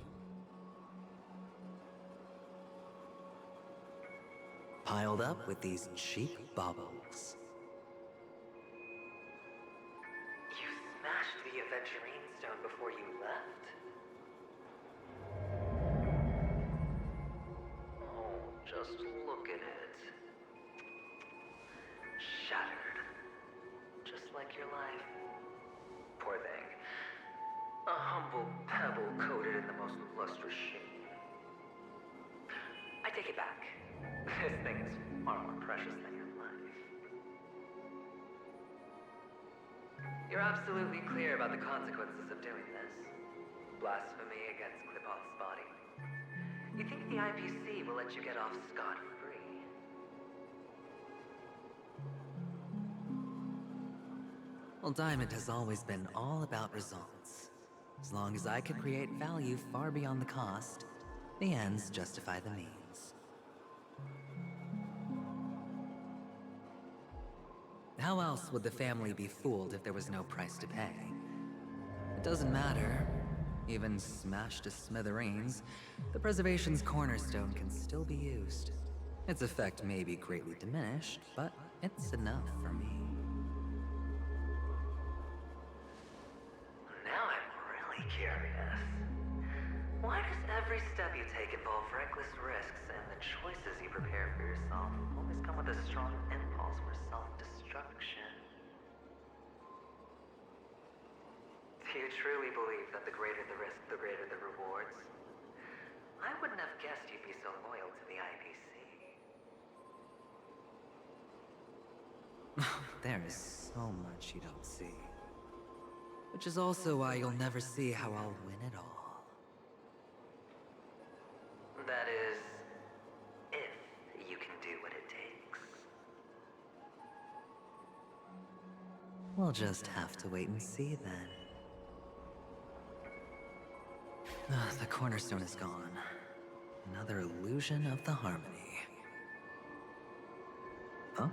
Piled up with these cheap baubles. You smashed the Aventurine stone before you left? Oh, just look at it. Shattered. Just like your life. Poor thing. A humble apple coated in the most lustrous shade. I take it back. This thing is far more precious than your life. You're absolutely clear about the consequences of doing this. Blasphemy against Clipoth's body. You think the IPC will let you get off scot-free? Well, Diamond has always been all about results. As long as I could create value far beyond the cost, the ends justify the means. How else would the family be fooled if there was no price to pay? It doesn't matter. Even smashed to smithereens, the preservation's cornerstone can still be used. Its effect may be greatly diminished, but it's enough for me. Now I'm really curious. Why does every step you take involve reckless risks, and the choices you prepare for yourself always come with a strong impulse for self-destruction? Do you truly believe that the greater the risk, the greater the rewards? I wouldn't have guessed you'd be so loyal to the IPC. There is so much you don't see. Which is also why you'll never see how I'll win it all. That is, if you can do what it takes. We'll just have to wait and see then. The cornerstone is gone. Another illusion of the harmony. Huh?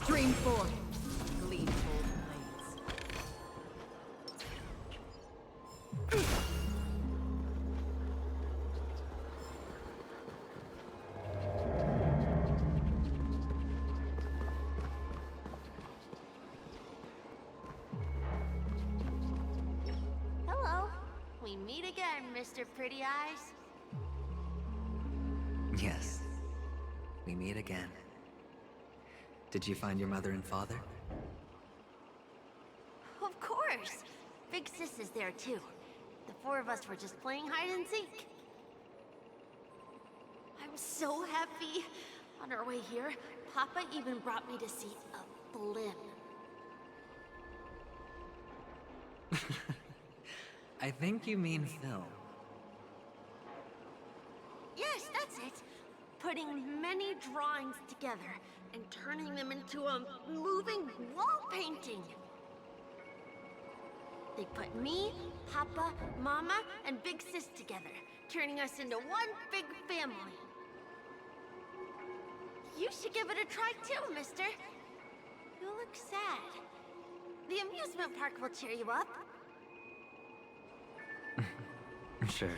Stream forth, gleamful blades. Hello. We meet again, Mr. Pretty Eyes. Yes. We meet again. Did you find your mother and father? Of course. Big Sis is there too. The four of us were just playing hide and seek. I'm so happy. On our way here, Papa even brought me to see a blimp. I think you mean film. Yes, that's it. Putting many drawings together and turning them into a moving wall painting. They put me, Papa, Mama, and Big Sis together, turning us into one big family. You should give it a try too, mister. You look sad. The amusement park will cheer you up. Sure.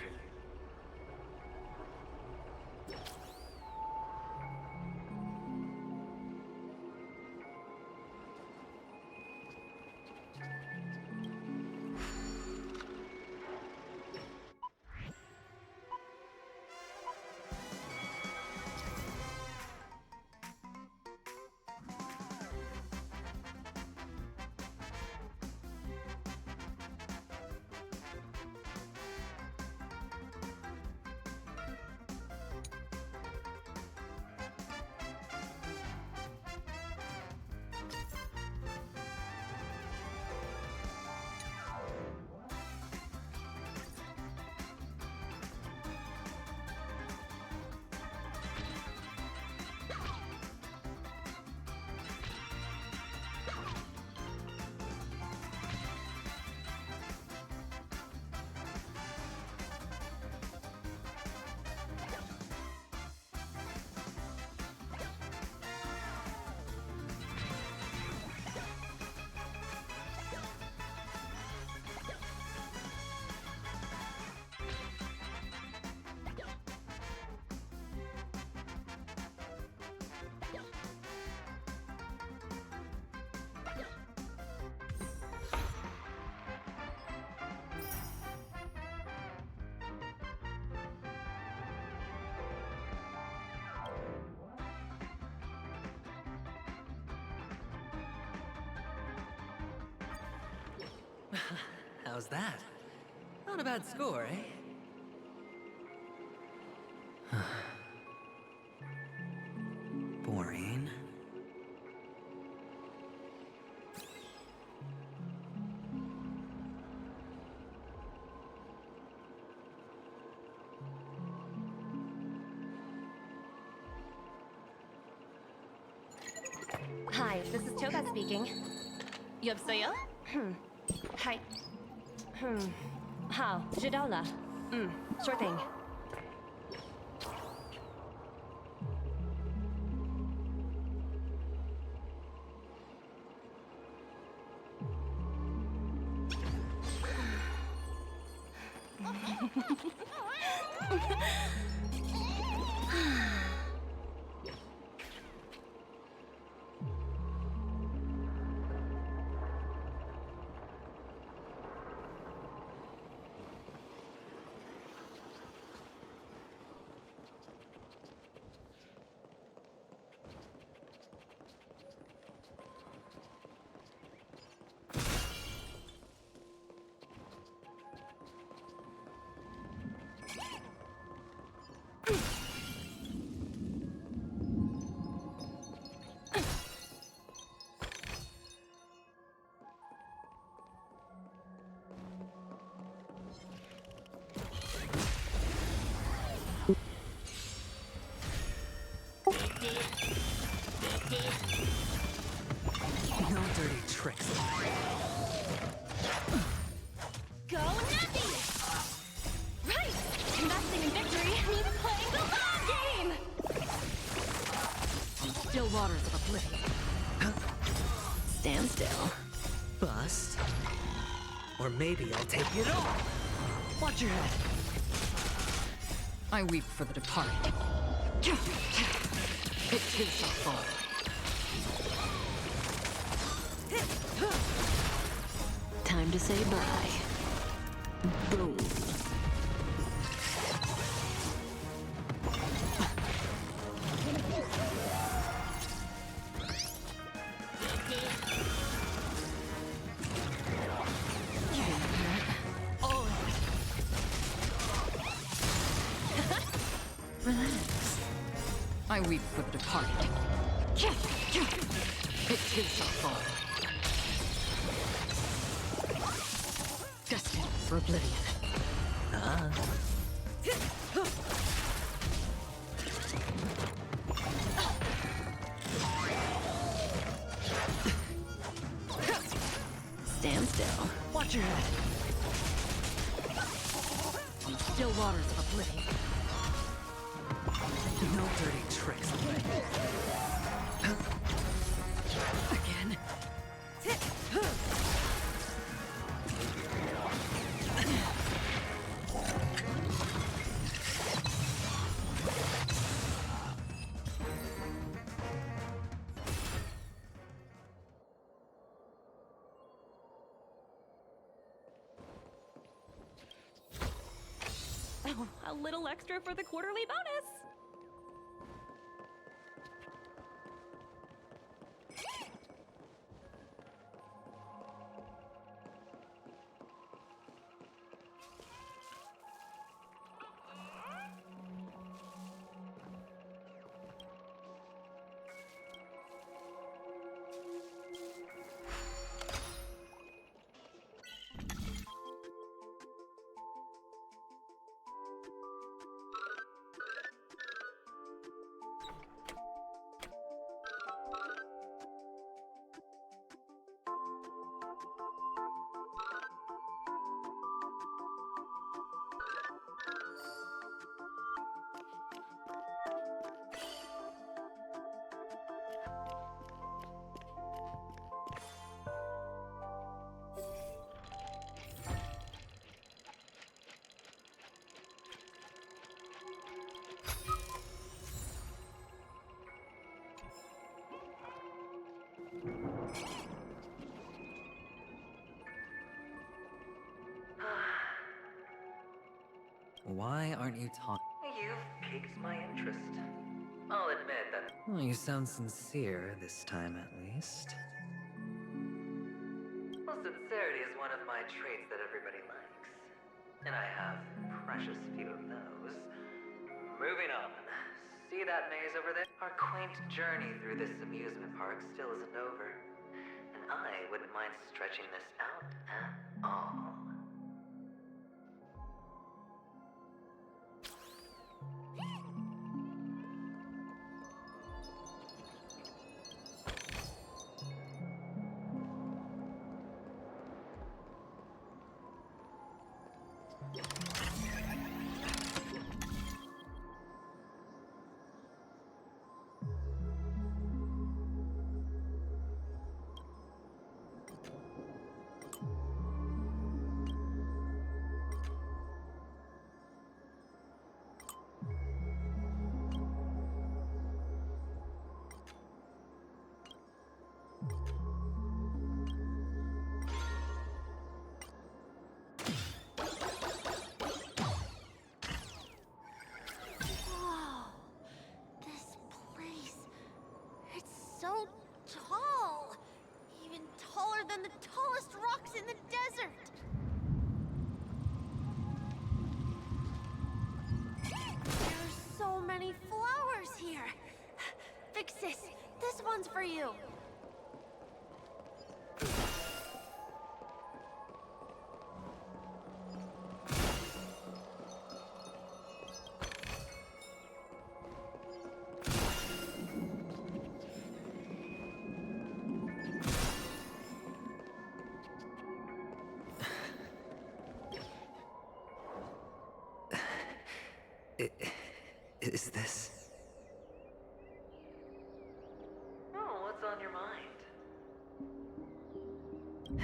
How's that? Not a bad score, eh? Boring. Hi, this is Toga speaking. 여보세요? Hi.好, 知道了. Sure thing. No dirty tricks. Go Nappy! Right! Investing in victory means playing the long game! Still waters of oblivion. Stand still. Bust. Or maybe I'll take it all. Watch your head. I weep for the departed. It too shall fall. Time to say bye. Boom. Relax. I weep for the departed. It too shall fall. Destined for oblivion. Stand still. Watch your head. Still waters of oblivion. No dirty tricks. Again. Oh, a little extra for the quarterly bonus! Why aren't you talking? You've piqued my interest. I'll admit that. Oh, you sound sincere this time, at least. Well, sincerity is one of my and I have precious few of those. Moving on. See that maze over there? Our quaint journey through this amusement park still isn't over. And I wouldn't mind stretching this out at all. Whoa. This place. It's so tall. Even taller than the tallest rocks in the desert. There's so many flowers here. Vixis, this one's for you. Is this... Oh, what's on your mind?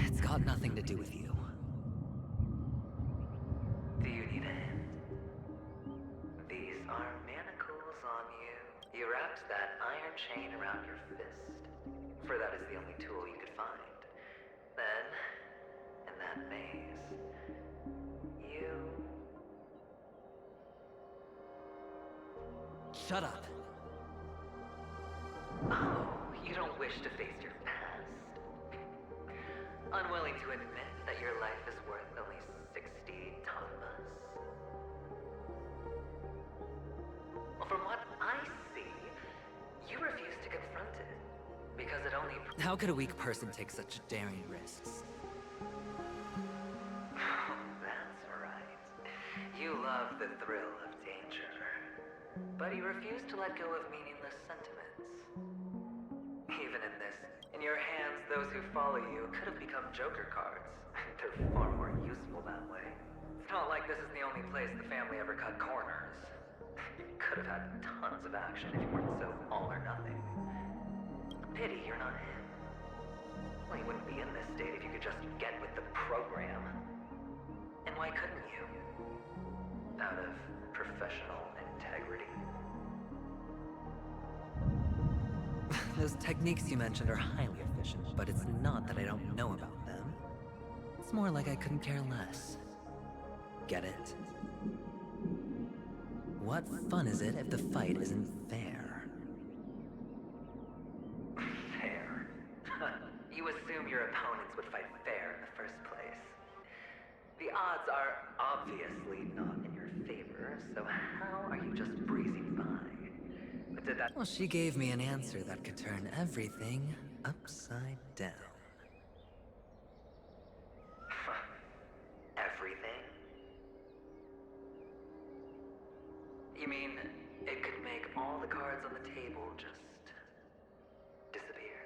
It's got nothing to do with you. Do you need a hint? These are manacles on you. You wrapped that iron chain around your fist, for that is the only tool you could find. Then, in that maze, you... Shut up. Oh, you don't wish to face your past. Unwilling to admit that your life is worth only 60 tamas. Well, from what I see, you refuse to confront it. Because it only... How could a weak person take such daring risks? That's right. You love the thrill of danger. But you refuse to let go of meaningless sentiments. Even in this, in your hands, those who follow you could have become Joker cards. They're far more useful that way. It's not like this is the only place the family ever cut corners. You could have had tons of action if you weren't so all or nothing. Pity you're not him. Well, you wouldn't be in this state if you could just get with the program. And why couldn't you? Out of professional integrity. Those techniques you mentioned are highly efficient, but it's not that I don't know about them. It's more like I couldn't care less. Get it? What fun is it if the fight isn't fair? Fair? You assume your opponents would fight fair in the first place. The odds are obviously not in your favor, so how are you just breezing by? But did that... Well, she gave me an answer that could turn everything upside down. Everything? You mean it could make all the cards on the table just disappear?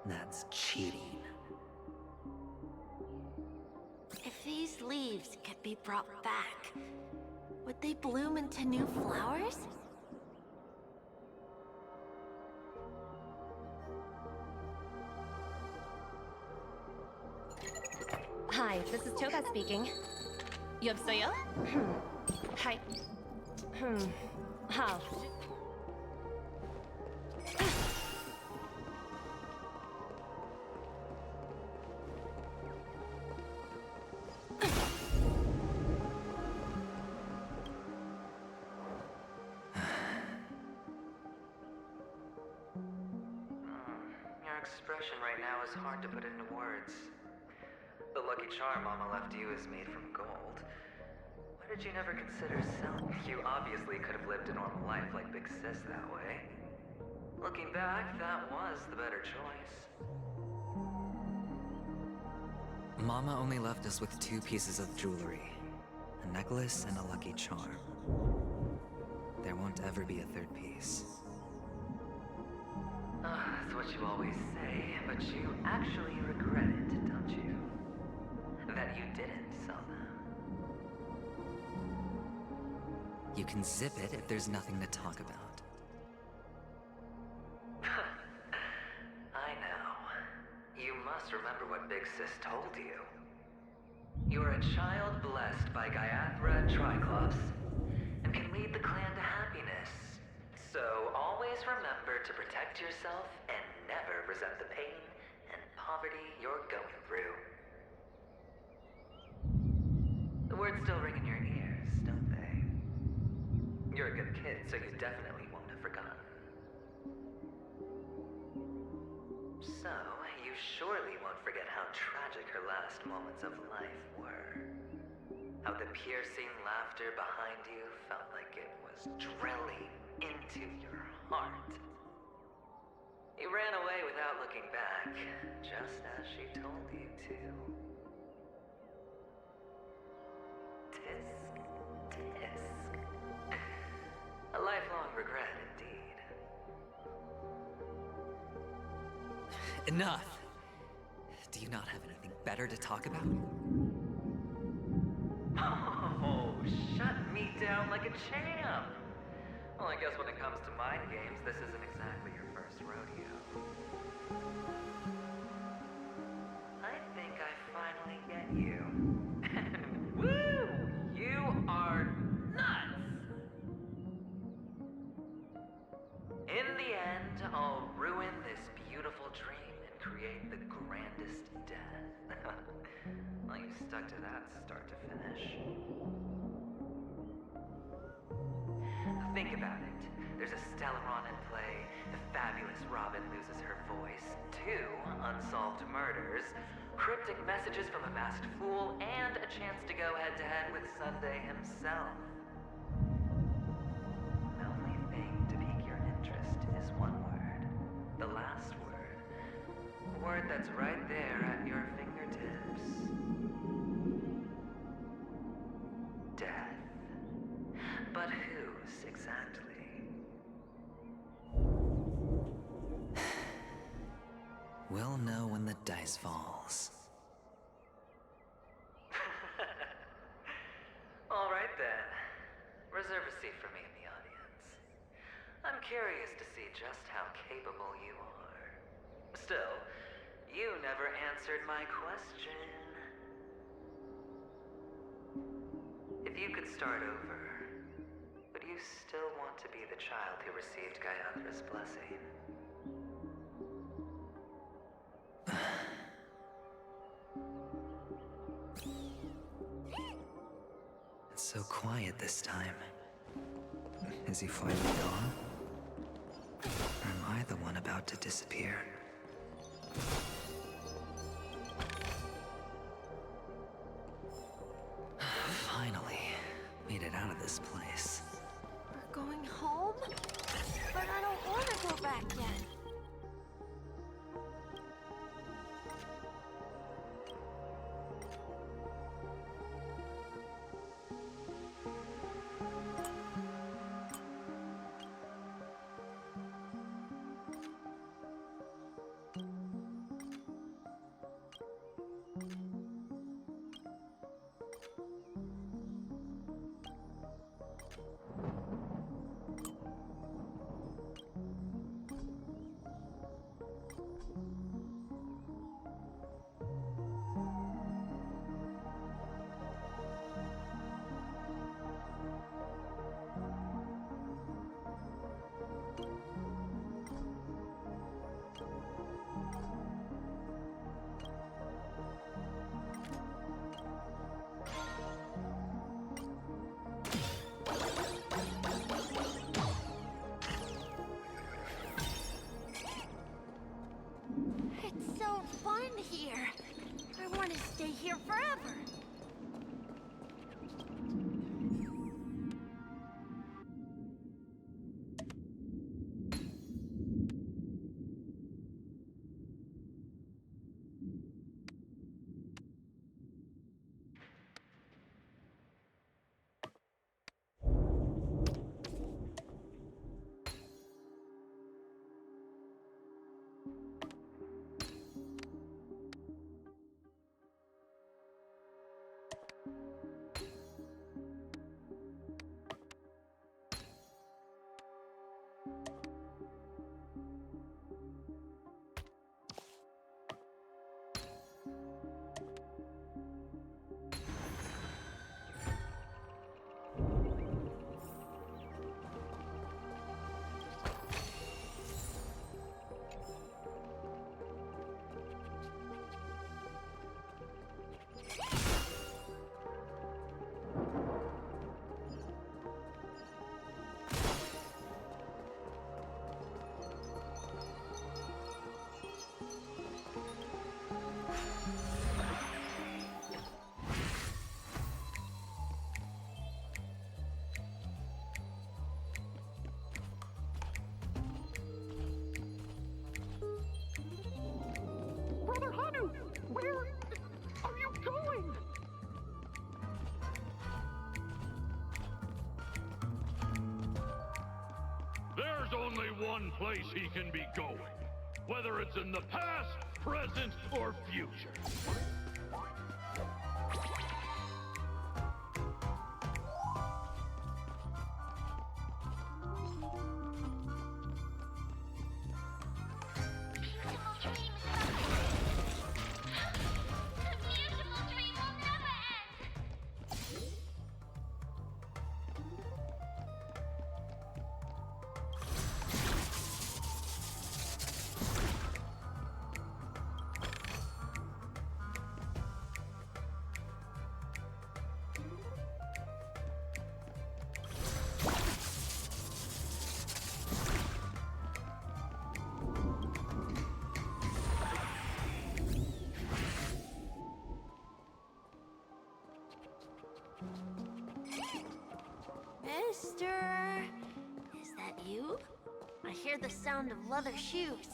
That's cheating. If these leaves could be brought back, would they bloom into new flowers? Hi, this is Toba speaking. 여보세요? Hi. How? Your expression right now is hard to put into words. The lucky charm Mama left you is made from gold. Why did you never consider selling? You obviously could have lived a normal life like Big Sis that way. Looking back, that was the better choice. Mama only left us with 2 pieces of jewelry. A necklace and a lucky charm. There won't ever be a 3rd piece. That's what you always say, but you actually regret it, don't you? That you didn't sell them. You can zip it if there's nothing to talk about. I know. You must remember what Big Sis told you. You're a child blessed by Gaiathra Triclops, and can lead the clan to happiness. So always remember to protect yourself and never resent the pain and poverty you're going through. The words still ring in your ears, don't they? You're a good kid, so you definitely won't have forgotten. So, you surely won't forget how tragic her last moments of life were. How the piercing laughter behind you felt like it was drilling into your heart. You ran away without looking back, just as she told you to. Tisk, tisk. A lifelong regret indeed. Enough! Do you not have anything better to talk about? Oh, shut me down like a champ! Well, I guess when it comes to mind games, this isn't exactly your first rodeo. I think I finally get you. And woo! You are nuts! In the end, I'll ruin this beautiful dream and create the grandest death. Well, you stuck to that start to finish. Think about it. There's a Stellaron in play, the fabulous Robin loses her voice, 2 unsolved murders, cryptic messages from a masked fool, and a chance to go head-to-head with Sunday himself. The only thing to pique your interest is one word. The last word. A word that's right there at your fingertips. Death. But whose exactly? We'll know when the dice falls. All right then. Reserve a seat for me in the audience. I'm curious to see just how capable you are. Still, you never answered my question. If you could start over, would you still want to be the child who received Gaiathra's blessing? It's so quiet this time. Is he finally gone? Or am I the one about to disappear? Finally, made it out of this place. We're going home? But I don't want to go back yet. here forever. Brother Hanu, where are you going? There's only one place he can be going, whether it's in the past, present, or future. Mister, is that you? I hear the sound of leather shoes.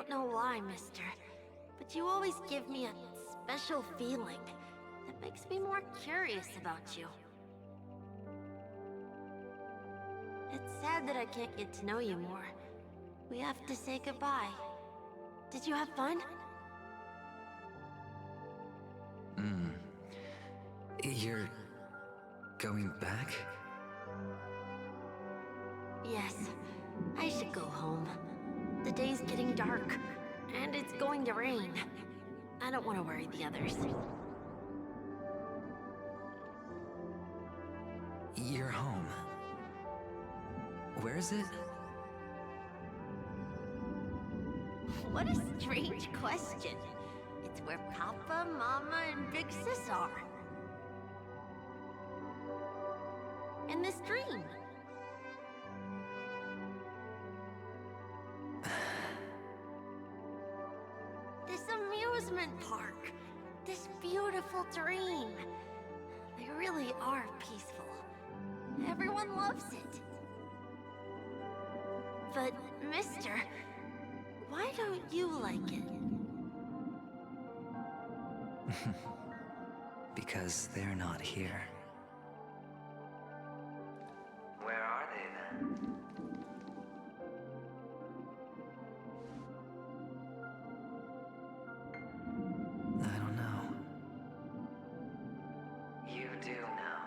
don't know why, mister, but you always give me a special feeling that makes me more curious about you. It's sad that I can't get to know you more. We have to say goodbye. Did you have fun? You're going back? Yes. I should go home. The day's getting dark, and it's going to rain. I don't want to worry the others. You're home. Where is it? What a strange question. It's where Papa, Mama, and Big Sis are. In this dream. This amusement park. This beautiful dream. They really are peaceful. Everyone loves it. But, mister, why don't you like it? Because they're not here. Where are they then? I don't know. You do know,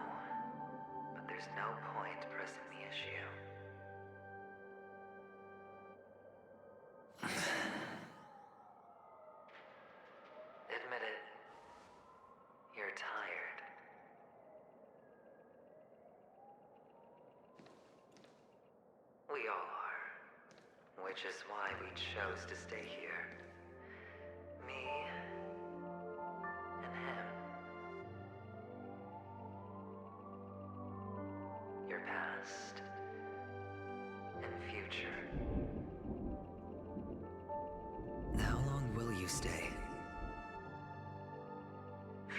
but there's no point pressing the issue. Admit it. You're tired. We all are. Which is why we chose to stay here. Me and him. Your past and future. How long will you stay?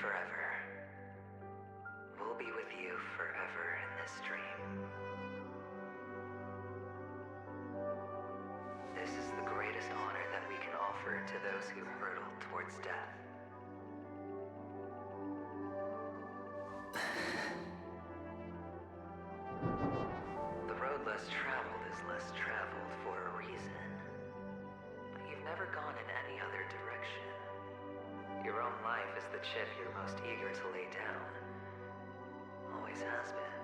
Forever. We'll be with you forever in this dream. This is the greatest honor that we can offer to those who hurtle towards death. The road less traveled is less traveled for a reason. But you've never gone in any other direction. Your own life is the chip you're most eager to lay down. Always has been.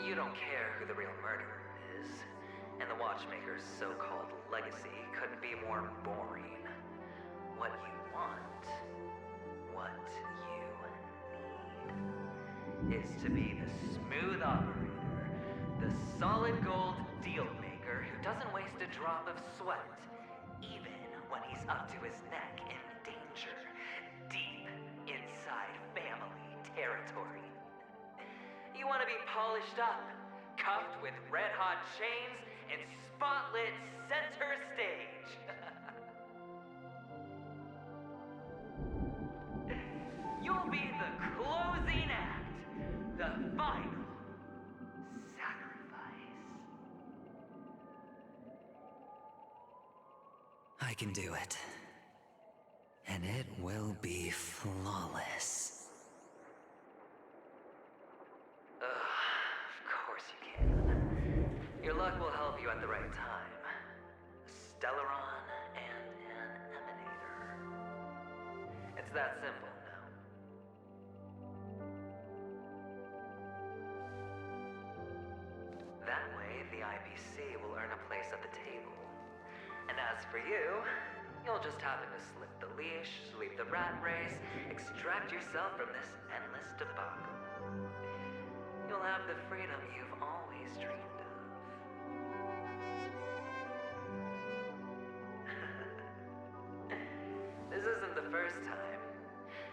You don't care who the real murderer is, and the Watchmaker's so-called legacy couldn't be more boring. What you want, what you need, is to be the smooth operator, the solid gold deal maker who doesn't waste a drop of sweat, even when he's up to his neck in danger, deep inside family territory. You want to be polished up, cuffed with red-hot chains, and spotlit center stage. You'll be the closing act, the final sacrifice. I can do it. And it will be flawless. Of course you can. Your luck will help you at the right time. A Stellaron and an Emanator. It's that simple now. That way, the IPC will earn a place at the table. And as for you, you'll just happen to slip the leash, sweep the rat race, extract yourself from this endless debacle. You'll have the freedom you've always dreamed of. This isn't the first time.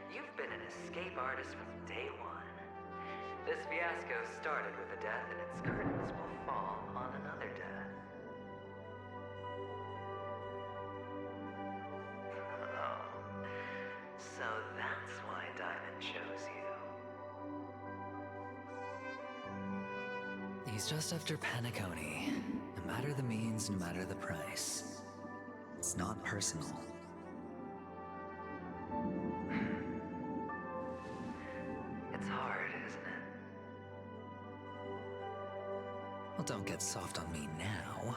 You've been an escape artist from day one. This fiasco started with a death, and its curtains will fall on another death. Oh, so that's why Diamond chose you. He's just after Paniconi, a matter the means, no matter the price. It's not personal. It's hard, isn't it? Well, don't get soft on me now.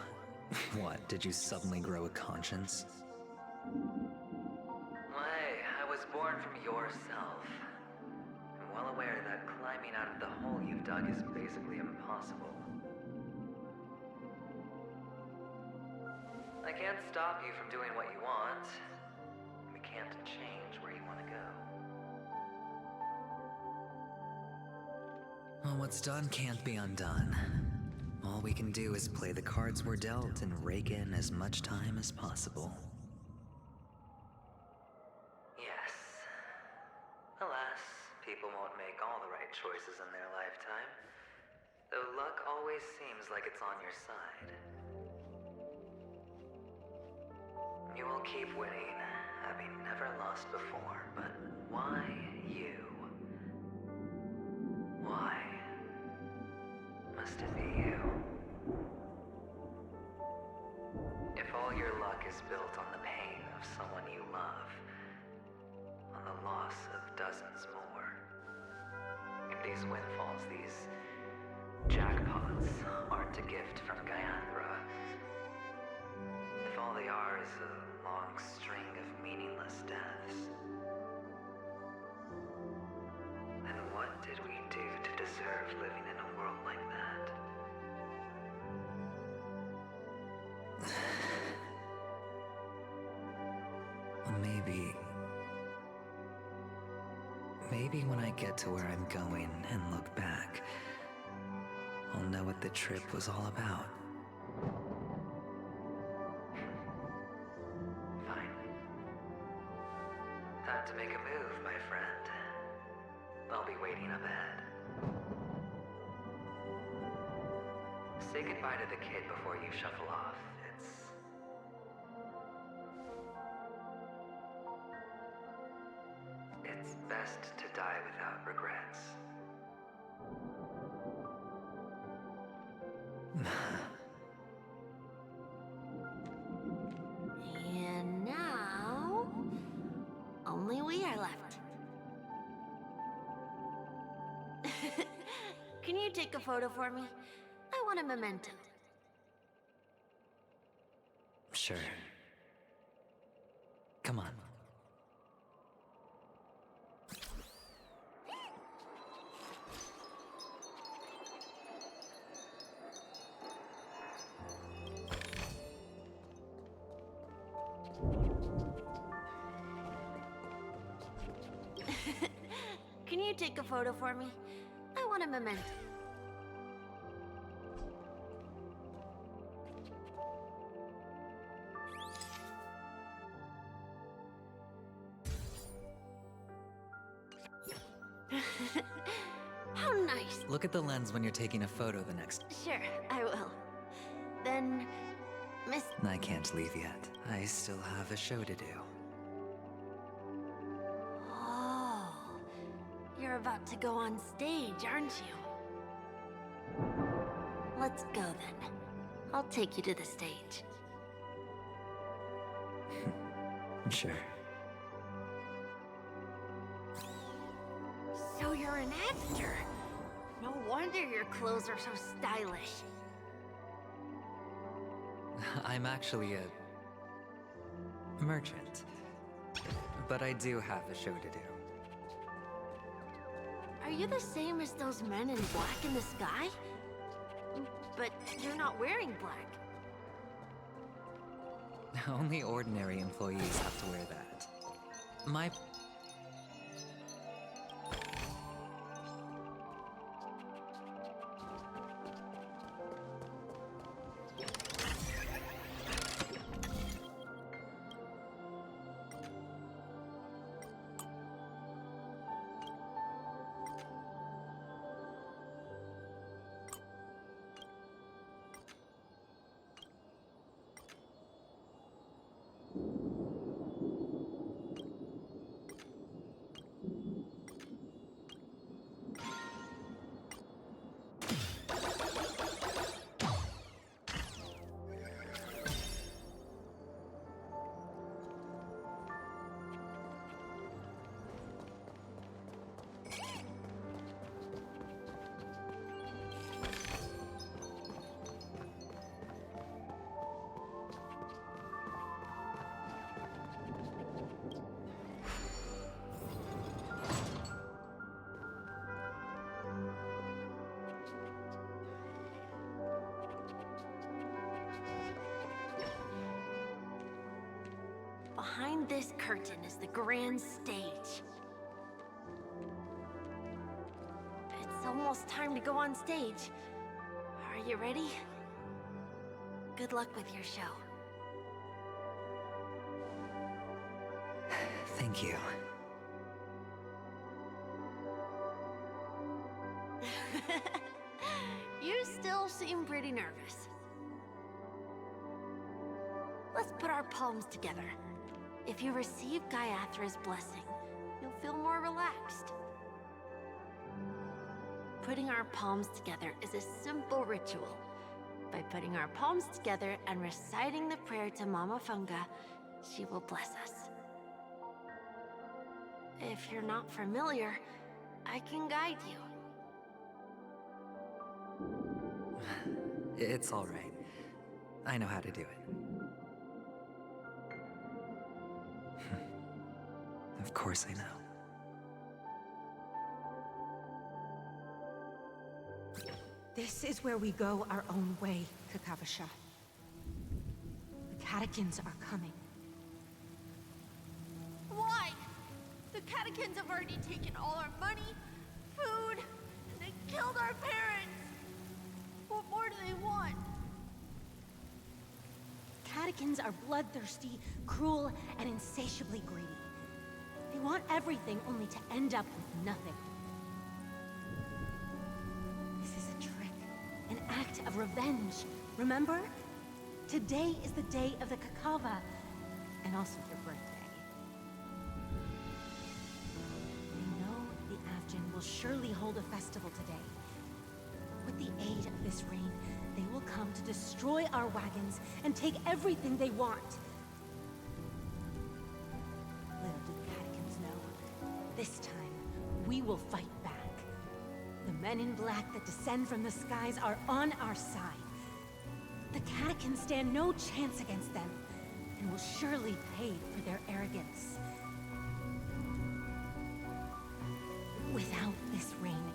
What, did you suddenly grow a conscience? Hey, I was born from yourself. I'm well aware that climbing out of the hole you've dug is basically impossible. I can't stop you from doing what you want. We can't change where you want to go. Well, what's done can't be undone. All we can do is play the cards we're dealt and rake in as much time as possible. Yes. Alas, people won't make all the right choices in their lifetime. Though luck always seems like it's on your side. You will keep winning, having never lost before, but why you? Why must it be you? If all your luck is built on the pain of someone you love, on the loss of dozens more, if these windfalls, these jackpots, aren't a gift from Gaianthra, if all they are is a long string of meaningless deaths, then what did we do to deserve living in a world like that? Well, maybe when I get to where I'm going and look back, I'll know what the trip was all about. Fine. Time to make a move, my friend. I'll be waiting up ahead. Say goodbye to the kid before you shuffle off. It's best to die without regrets. And now, only we are left. Can you take a photo for me? I want a memento. Sure. Come on. Can you take a photo for me? I want a memento. How nice. Look at the lens when you're taking a photo the next. Sure, I will. Then, Miss... I can't leave yet. I still have a show to do. Oh, you're about to go on stage, aren't you? Let's go then. I'll take you to the stage. Sure. So you're an actor. No wonder your clothes are so stylish. I'm actually a merchant. But I do have a show to do. Are you the same as those men in black in the sky? But you're not wearing black. Only ordinary employees have to wear that. My... Beyond this curtain is the grand stage. It's almost time to go on stage. Are you ready? Good luck with your show. Thank you. You still seem pretty nervous. Let's put our palms together. If you receive Gaiathra's blessing, you'll feel more relaxed. Putting our palms together is a simple ritual. By putting our palms together and reciting the prayer to Mama Funga, she will bless us. If you're not familiar, I can guide you. It's all right. I know how to do it. Of course I know. This is where we go our own way, Kakavasha. The catechins are coming. Why? The catechins have already taken all our money, food, and they killed our parents. What more do they want? Catechins are bloodthirsty, cruel, and insatiably greedy. They want everything only to end up with nothing. This is a trick, an act of revenge. Remember? Today is the day of the Kakava, and also your birthday. They know the Avgin will surely hold a festival today. With the aid of this rain, they will come to destroy our wagons and take everything they want. Little do the catechins know, this time we will fight back. The men in black that descend from the skies are on our side. The catechins stand no chance against them, and will surely pay for their arrogance. Without this rain,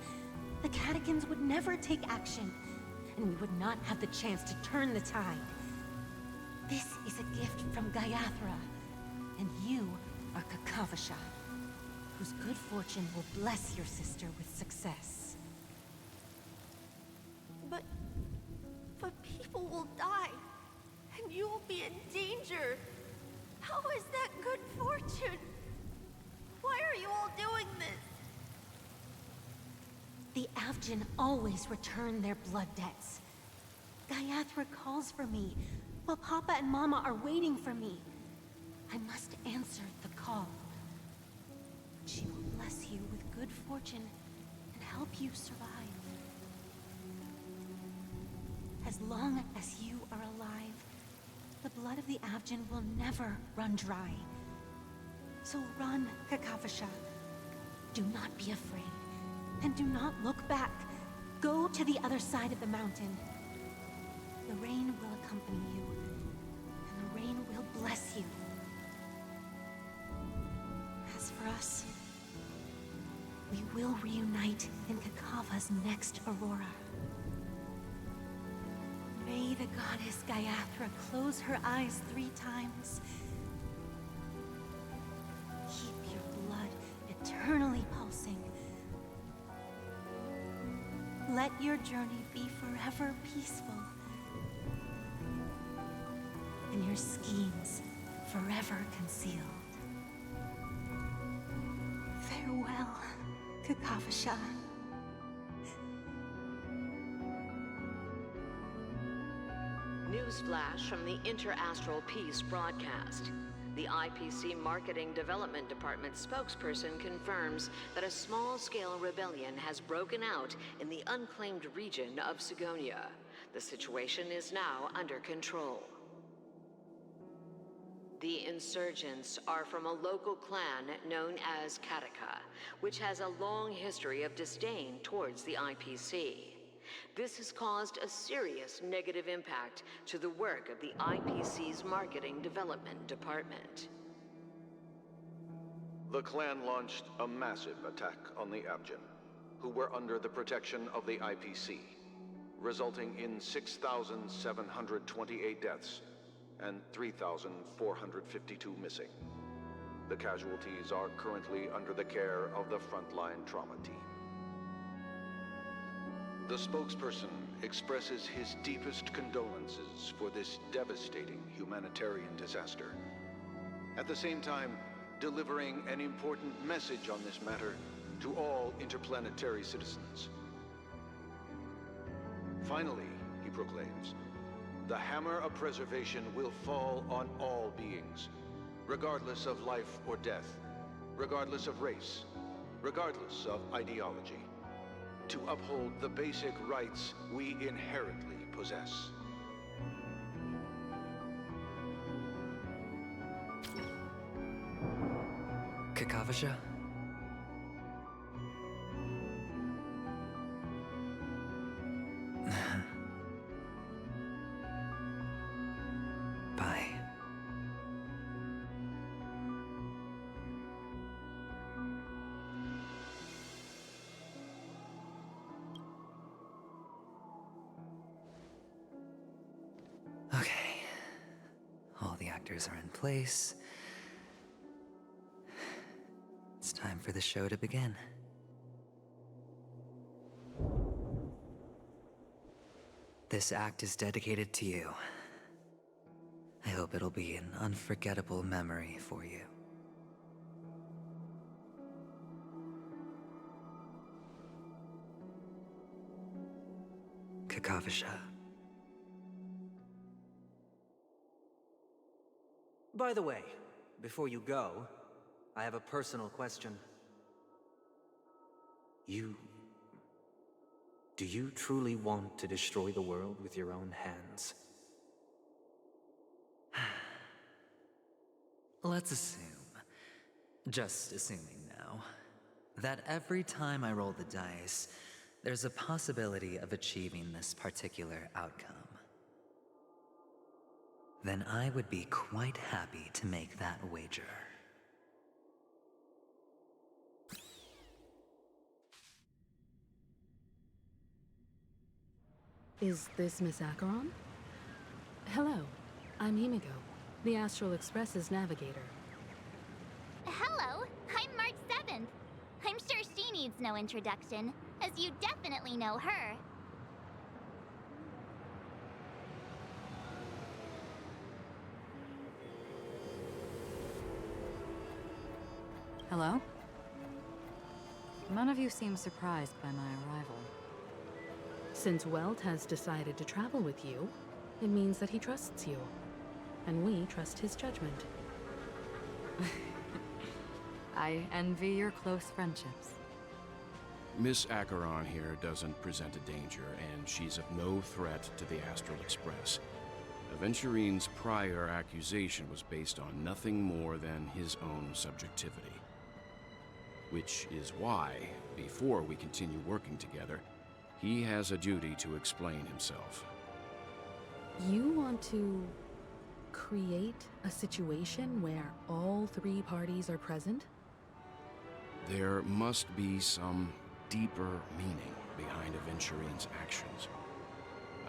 the catechins would never take action, and we would not have the chance to turn the tide. This is a gift from Gaiathra, and you are Kakavasha, whose good fortune will bless your sister with success. But people will die, and you will be in danger. How is that good fortune? Why are you all doing this? The Avgin always return their blood debts. Gaiathra calls for me, while Papa and Mama are waiting for me. I must answer the call. She will bless you with good fortune and help you survive. As long as you are alive, the blood of the Avgin will never run dry. So run, Kakavasha. Do not be afraid. And do not look back. Go to the other side of the mountain. The rain will accompany you, and the rain will bless you. As for us, we will reunite in Kakava's next aurora. May the goddess Gaiathra close her eyes 3 times. Keep your blood eternally pulsing. Let your journey be forever peaceful, and your schemes forever concealed. Farewell, Kakavasha. Newsflash from the Inter-Astral Peace broadcast. The IPC Marketing Development Department spokesperson confirms that a small-scale rebellion has broken out in the unclaimed region of Sigonia. The situation is now under control. The insurgents are from a local clan known as Kataka, which has a long history of disdain towards the IPC. This has caused a serious negative impact to the work of the IPC's Marketing Development Department. The clan launched a massive attack on the Avgin, who were under the protection of the IPC, resulting in 6,728 deaths and 3,452 missing. The casualties are currently under the care of the frontline trauma team. The spokesperson expresses his deepest condolences for this devastating humanitarian disaster. At the same time, delivering an important message on this matter to all interplanetary citizens. Finally, he proclaims, the hammer of preservation will fall on all beings, regardless of life or death, regardless of race, regardless of ideology, to uphold the basic rights we inherently possess. Kakavasha? Bye. Okay. All the actors are in place. It's time for the show to begin. This act is dedicated to you. I hope it'll be an unforgettable memory for you. Kakavasha. By the way, before you go, I have a personal question. Do you truly want to destroy the world with your own hands? Let's assume, just assuming now, that every time I roll the dice, there's a possibility of achieving this particular outcome. Then I would be quite happy to make that wager. Is this Miss Acheron? Hello, I'm Himiko, the Astral Express's navigator. Hello, I'm March 7th. I'm sure she needs no introduction, as you definitely know her. Hello? None of you seem surprised by my arrival. Since Welt has decided to travel with you, it means that he trusts you. And we trust his judgment. I envy your close friendships. Miss Acheron here doesn't present a danger, and she's of no threat to the Astral Express. Aventurine's prior accusation was based on nothing more than his own subjectivity. Which is why, before we continue working together, he has a duty to explain himself. You want to create a situation where all three parties are present? There must be some deeper meaning behind Aventurine's actions.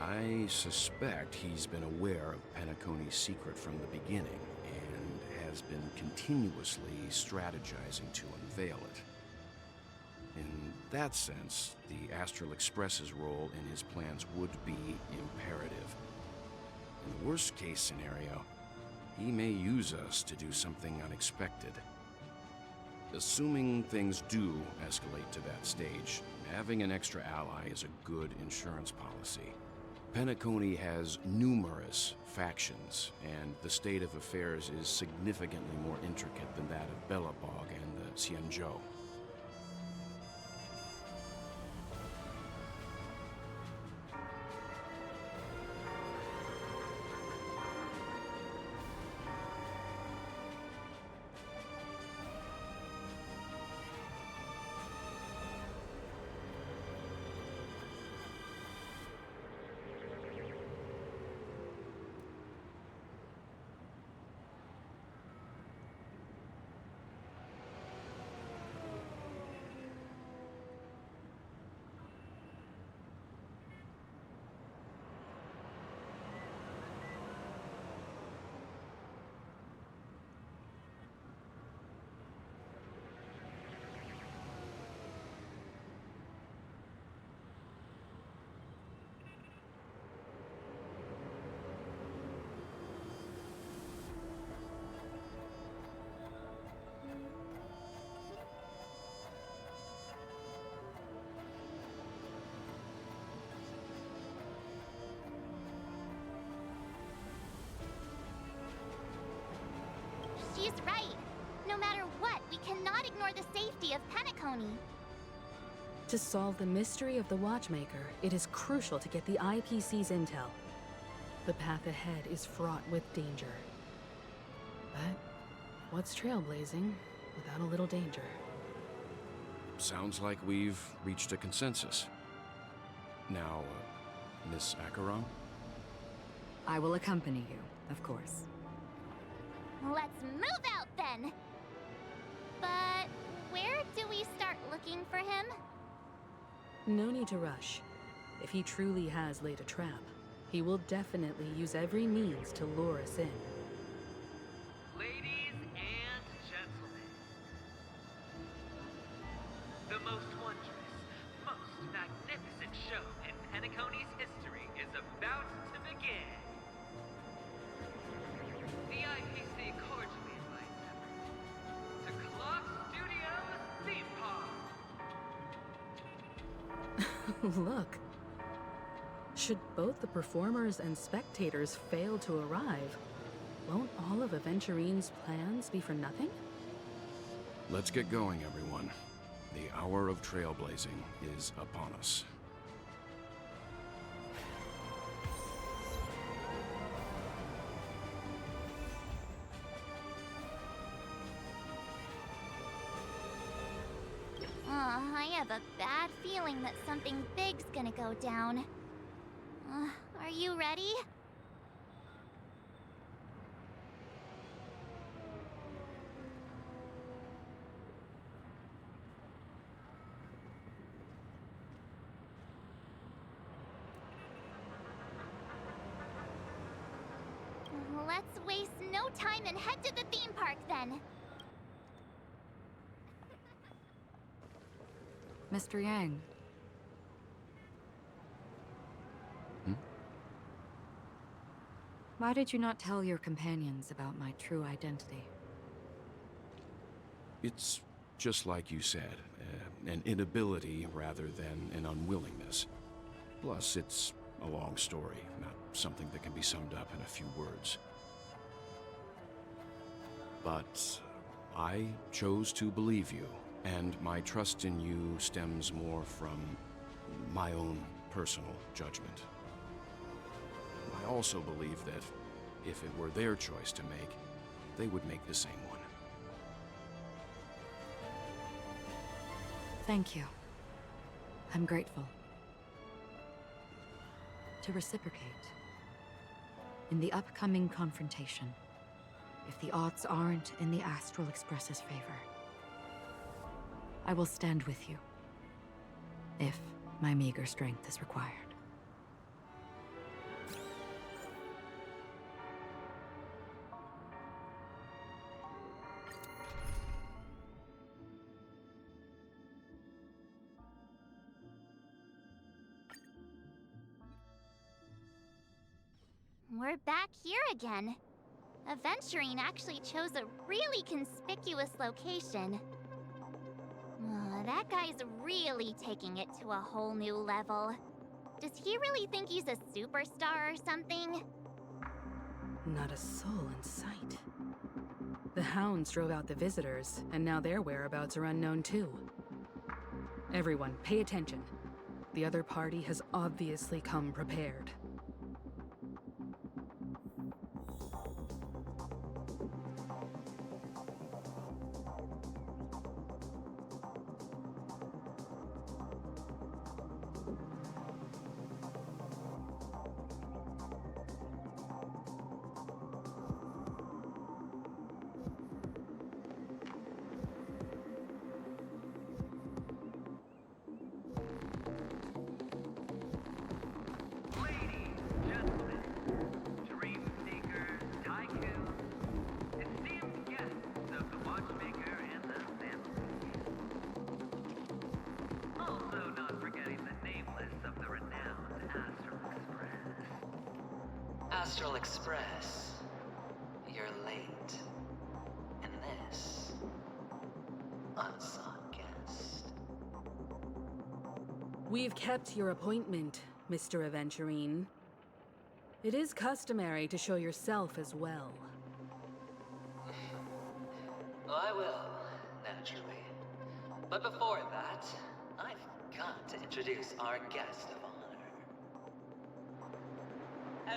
I suspect he's been aware of Penacony's secret from the beginning and has been continuously strategizing to unveil it. In that sense, the Astral Express's role in his plans would be imperative. In the worst-case scenario, he may use us to do something unexpected. Assuming things do escalate to that stage, having an extra ally is a good insurance policy. Penacony has numerous factions, and the state of affairs is significantly more intricate than that of Belobog and the Xianzhou. He's right. No matter what, we cannot ignore the safety of Penacony. To solve the mystery of the Watchmaker, it is crucial to get the IPC's intel. The path ahead is fraught with danger. But what's trailblazing without a little danger? Sounds like we've reached a consensus. Now, Miss Acheron? I will accompany you, of course. Let's move out then! But where do we start looking for him? No need to rush. If he truly has laid a trap, he will definitely use every means to lure us in. Ladies and gentlemen, the most wondrous, most magnificent show in Penacony's history is about to begin. The IPC cordially invites everyone to Clock Studios Theme Park. Look. Should both the performers and spectators fail to arrive, won't all of Aventurine's plans be for nothing? Let's get going, everyone. The hour of trailblazing is upon us. I have a bad feeling that something big's gonna go down. Are you ready? Let's waste no time and head to the theme park then. Mr. Yang. Why did you not tell your companions about my true identity? It's just like you said, an inability rather than an unwillingness. Plus, it's a long story, not something that can be summed up in a few words. But I chose to believe you, and my trust in you stems more from my own personal judgment. I also believe that if it were their choice to make, they would make the same one. Thank you. I'm grateful. To reciprocate, in the upcoming confrontation, if the odds aren't in the Astral Express's favor, I will stand with you, if my meager strength is required. We're back here again. Aventurine actually chose a really conspicuous location. That guy's really taking it to a whole new level. Does he really think he's a superstar or something? Not a soul in sight. The hounds drove out the visitors, and now their whereabouts are unknown too. Everyone, pay attention. The other party has obviously come prepared. Astral Express, you're late. And this, unsought guest. We've kept your appointment, Mr. Aventurine. It is customary to show yourself as well. introduce our guest of honor.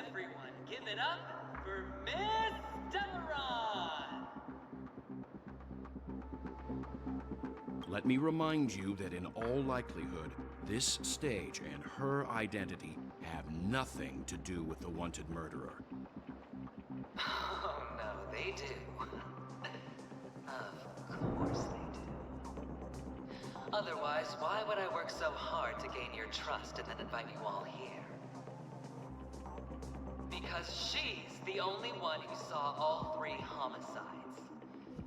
Everyone, give it up for Miss Delaron! Let me remind you that in all likelihood, this stage and her identity have nothing to do with the wanted murderer. Oh no, they do. Of course they do. Otherwise, why would I work so hard to gain your trust and then invite you all here? Because she's the only one who saw all 3 homicides.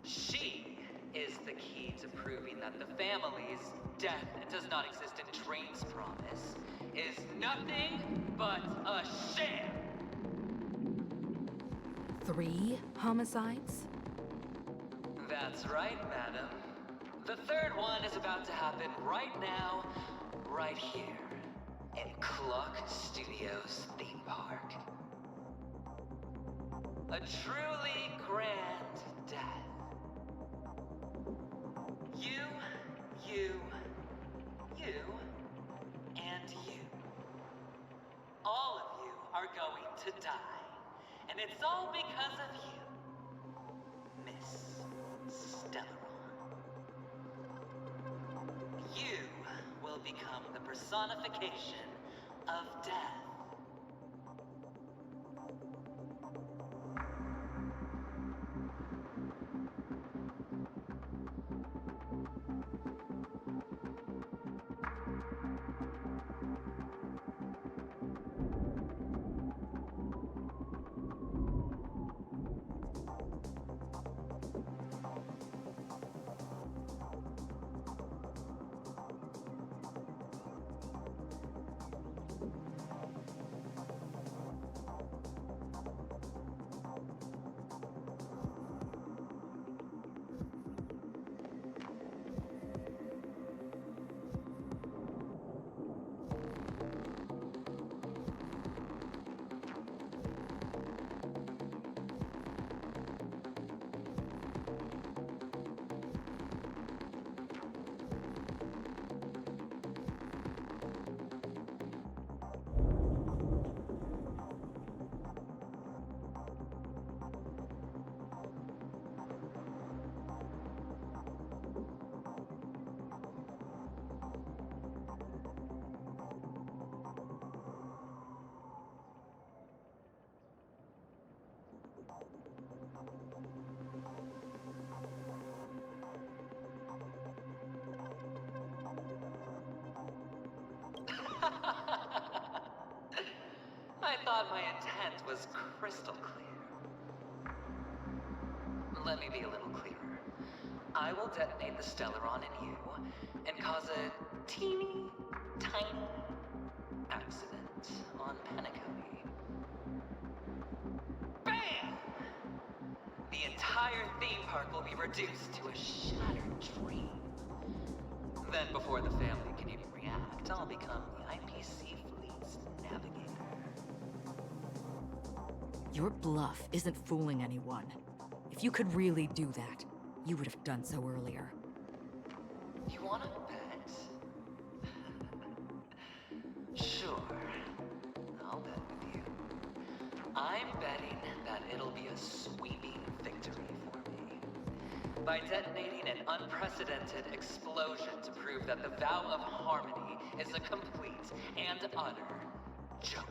She is the key to proving that the family's death does not exist in Drain's promise, is nothing but a sham! 3 homicides? That's right, madam. The 3rd one is about to happen right now, right here, in Clock Studios theme park. A truly grand death. You, and you. All of you are going to die. And it's all because of you, Miss Stellaron. You will become the personification of death. I thought my intent was crystal clear. Let me be a little clearer. I will detonate the Stellaron in you and cause a teeny, tiny accident on Penacony. BAM! The entire theme park will be reduced to a shattered dream. Then before the family can even react, I'll become the IPC fleet's navigator. Your bluff isn't fooling anyone. If you could really do that, you would have done so earlier. You wanna bet? Sure. I'll bet with you. I'm betting that it'll be a sweeping victory for me. By detonating an unprecedented explosion to prove that the vow of harmony is a complete and utter joke.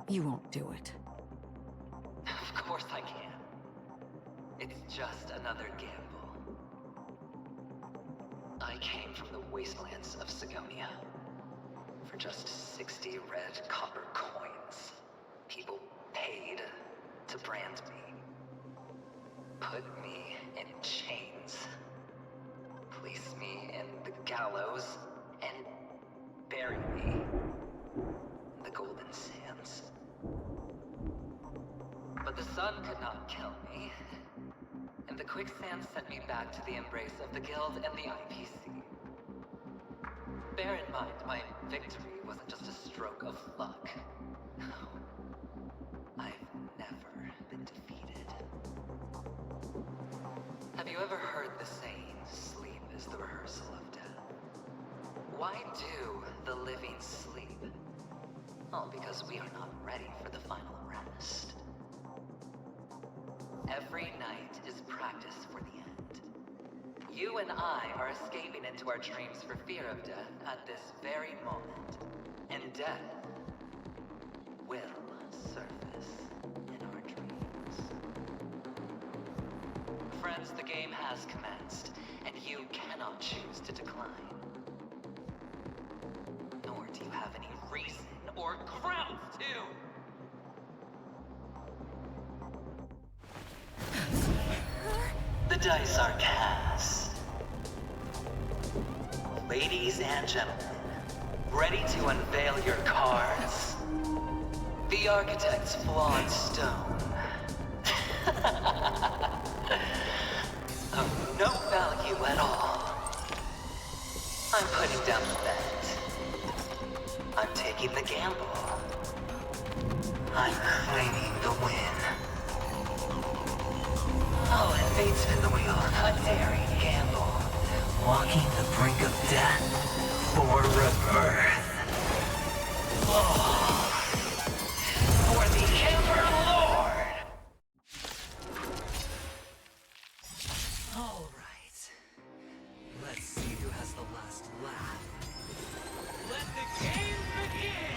You won't do it. Of course I can. It's just another gamble. I came from the wastelands of Sigonia. For just 60 red copper coins, people paid to brand me. Put me in chains. Place me in the gallows and bury me in the golden sands. But the sun could not kill me, and the quicksand sent me back to the embrace of the Guild and the IPC. Bear in mind, my victory wasn't just a stroke of luck. No. I've never been defeated. Have you ever heard the saying, sleep is the rehearsal of death? why do the living sleep? All because we are not ready for the final rest. Every night is practice for the end. You and I are escaping into our dreams for fear of death at this very moment. And death will surface in our dreams. Friends, the game has commenced, and you cannot choose to decline. Nor do you have any reason or grounds to! The dice are cast. Ladies and gentlemen, ready to unveil your cards. The Architect's flawed stone. Of no value at all. I'm putting down the bet. I'm taking the gamble. I'm claiming the win. I'll invade spin the wheel, a daring gamble. Walking the brink of death for rebirth. Oh. For the Emperor Lord! All right. Let's see who has the last laugh. Let the game begin!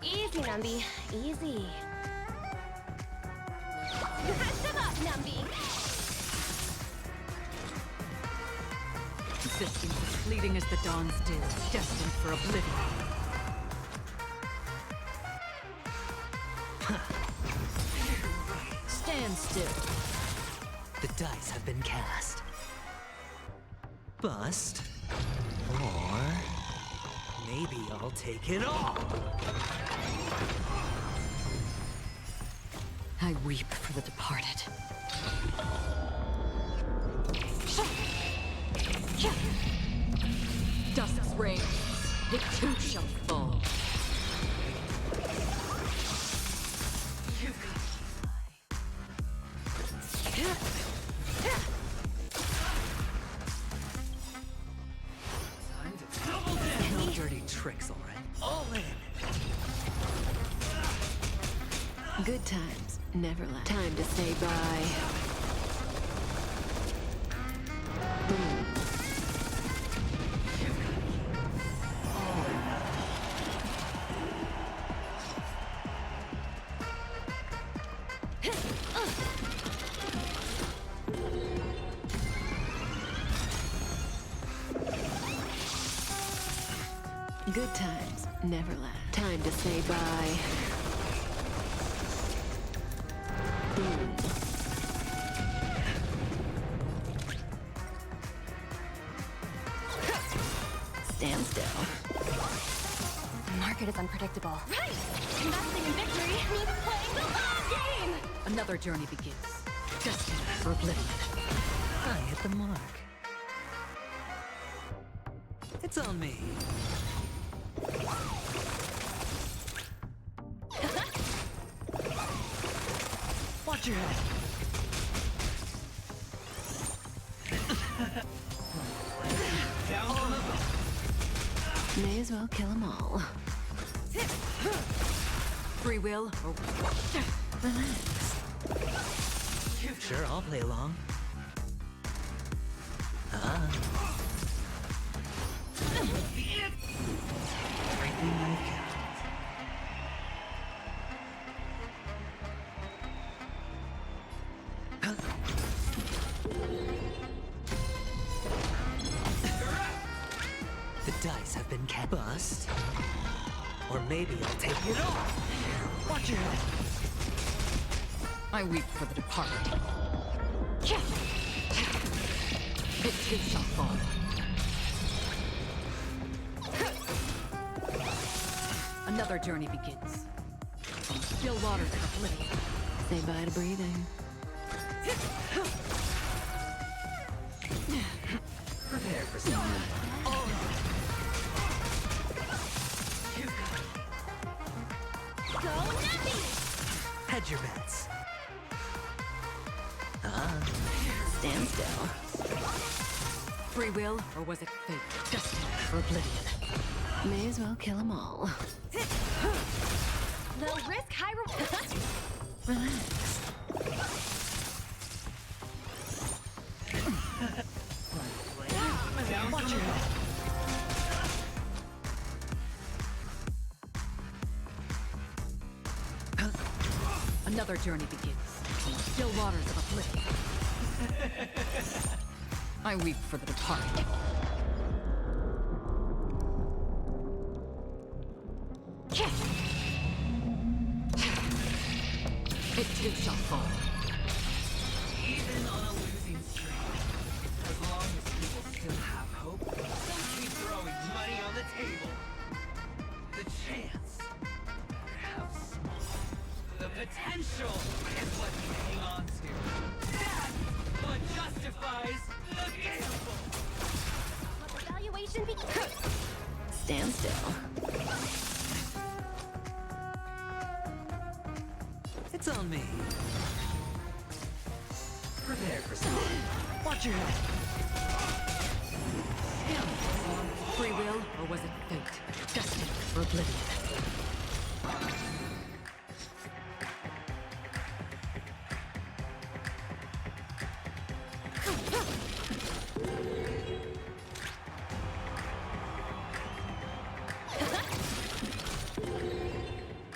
Easy, Numby. Easy. Shut up, Numby! Existence as fleeting as the dawn's dew, destined for oblivion. Stand still. The dice have been cast. Bust. Or maybe I'll take it all. I weep for the departed. Dusk's reign, it too shall fall. No dirty tricks, all right? All in. Good times never last. Time to say bye. Good times never last. Time to say bye. Stand still. The market is unpredictable. Right! Investing in victory means playing the long game! Another journey begins, destined for oblivion. I hit the mark. It's on me. Watch your head. May as well kill them all. Free will or relax. Sure, I'll play along. Everything I can. The dice have been kept. Bust. Or maybe I'll take it all. Watch your head. I weep for the departed. It too shall fall. Another journey begins. From still water to oblivion. Say bye to breathing. Prepare for something. Go Nuppy! Hedge your bets. Stand still. Free will, or was it fate? Destined for oblivion. May as well kill them all. Low risk, high reward. Relax. Watch your head. Another journey begins. In the still waters of oblivion. I weep for the departed. It too shall fall. Even on a losing streak, as long as people still have hope, they'll keep throwing money on the table. The chance, perhaps small, the potential is what we hang on to. That's what justifies the gamble. Let the valuation be. Stand still. It's on me. Prepare for something. Watch your head. Free will, or was it fate? Destined for oblivion.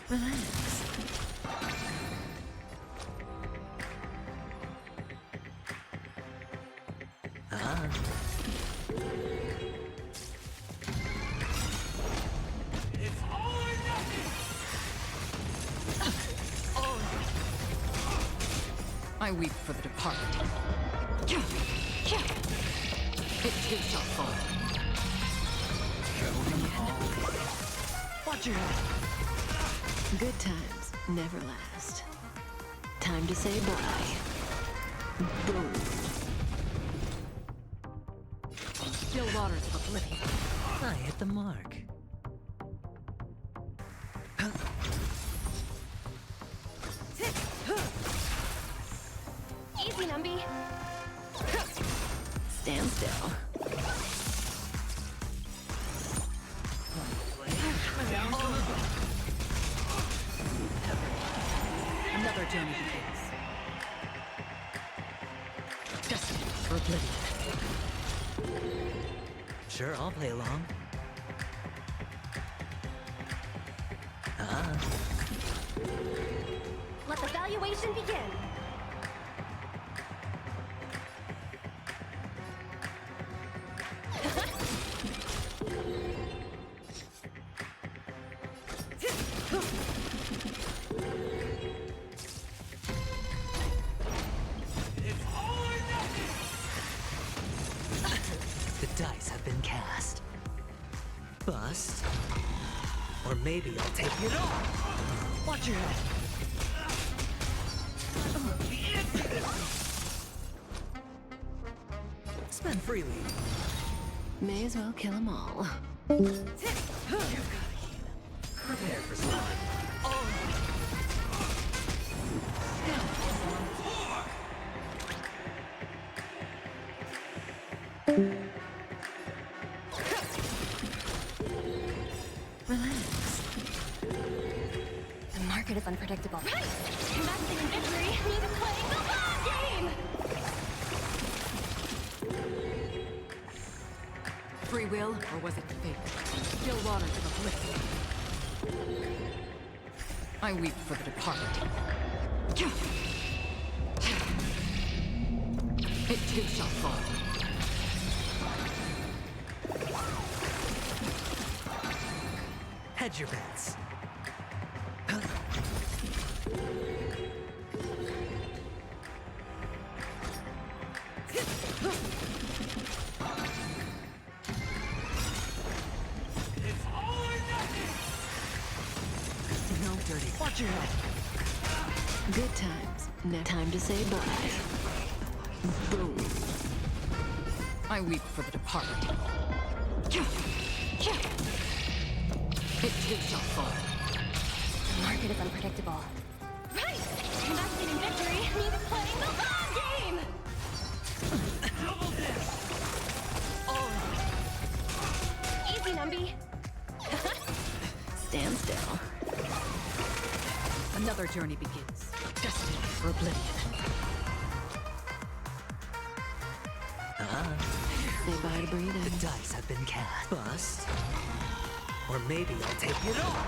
Relax. It's all or nothing! I weep for the departed. It too shall fall. Watch your head. Good times never last. Time to say bye. Boom. Still waters of oblivion. I hit the mark. Easy, Numby. Stand still. Another journey begins. Destined for oblivion. Sure, I'll play along. Let the valuation begin. It's all or nothing! The dice have been cast. Bust. Or maybe I'll take it all. Watch your head. Spend freely. May as well kill them all. Prepare for something. Relax. The market is unpredictable. Right! Investing in victory means playing the long game! Free will, or was it fate? Still waters of oblivion. I weep for the departed. It too shall fall. Hedge your bets. It's all or nothing! No dirty. Watch your head. Good times. Now time to say bye. Boom. I weep for the departed. It too shall fall. The market is unpredictable. Right! Investing in victory means playing the long game! our journey begins. Destined for oblivion. Say bye to breathing. The dice have been cast. Bust. Or maybe I'll take it all.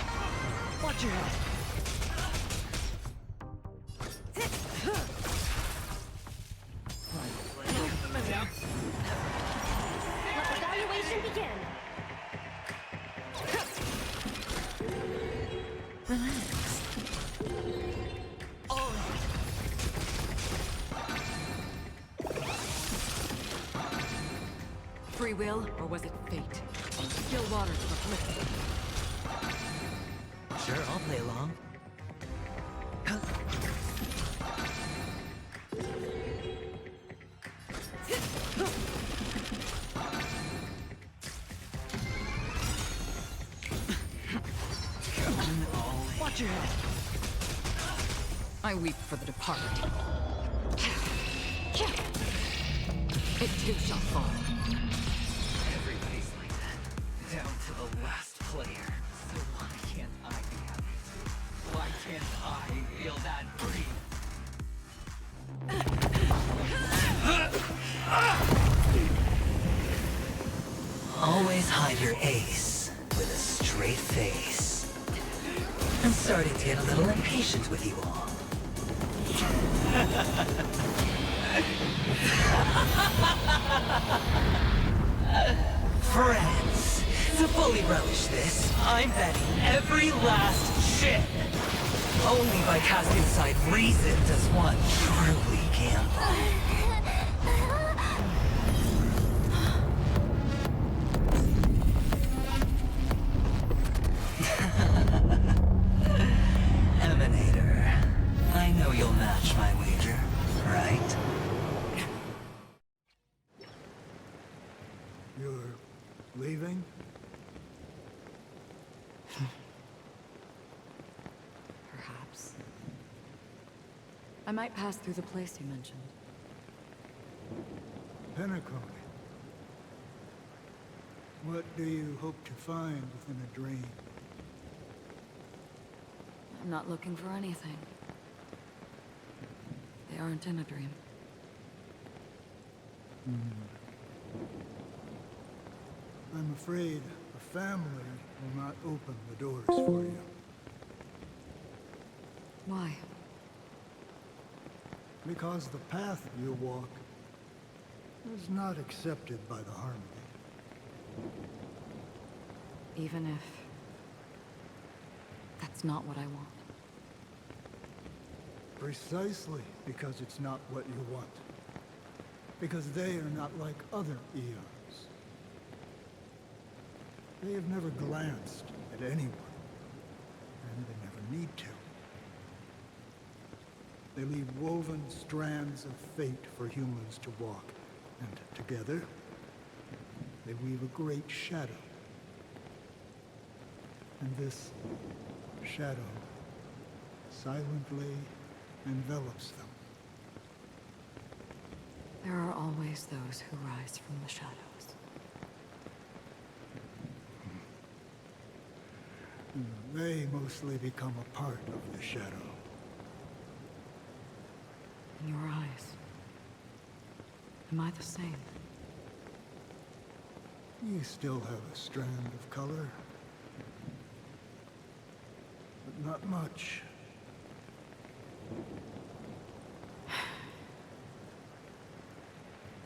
Watch your head. Let evaluation begin. Relax. All right. Free will, or was it fate? Still waters of affliction. Sure, I'll play along. Watch your head. I weep for the departed. It too shall fall. Everybody's like that, down to the last player. So why can't I be happy? Why can't I feel that breathe? Always hide your ace with a straight face. I'm starting to get a little impatient with you all. Friends, to fully relish this, I'm betting every last chip. Only by casting aside reason does one truly gamble. Emanator, I know you'll match my wager, right? You're leaving? Perhaps. I might pass through the place you mentioned. Penacony. What do you hope to find within a dream? I'm not looking for anything. They aren't in a dream. I'm afraid a family will not open the doors for you. Why? Because the path you walk is not accepted by the Harmony. Even if that's not what I want. Precisely because it's not what you want. Because they are not like other eons. They have never glanced at anyone. And they never need to. They leave woven strands of fate for humans to walk. And together, they weave a great shadow. And this shadow silently envelops them. There are always those who rise from the shadows. They mostly become a part of the shadow. In your eyes, am I the same? You still have a strand of color. But not much.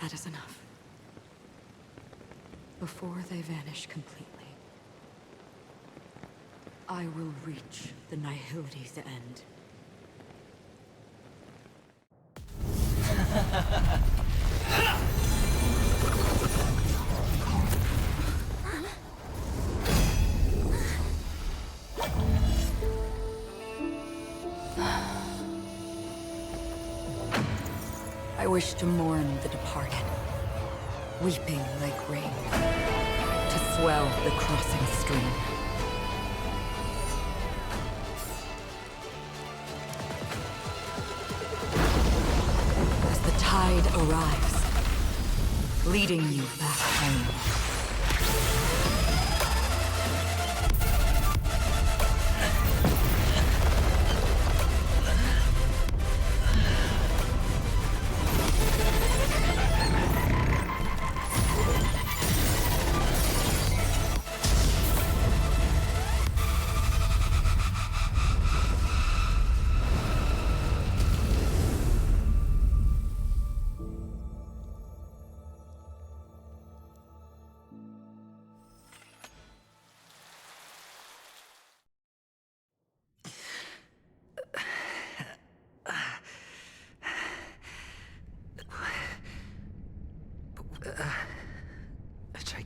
That is enough. Before they vanish completely, I will reach the Nihility's end. I wish to mourn the departed, weeping like rain, to swell the crossing stream. As the tide arrives, leading you back home.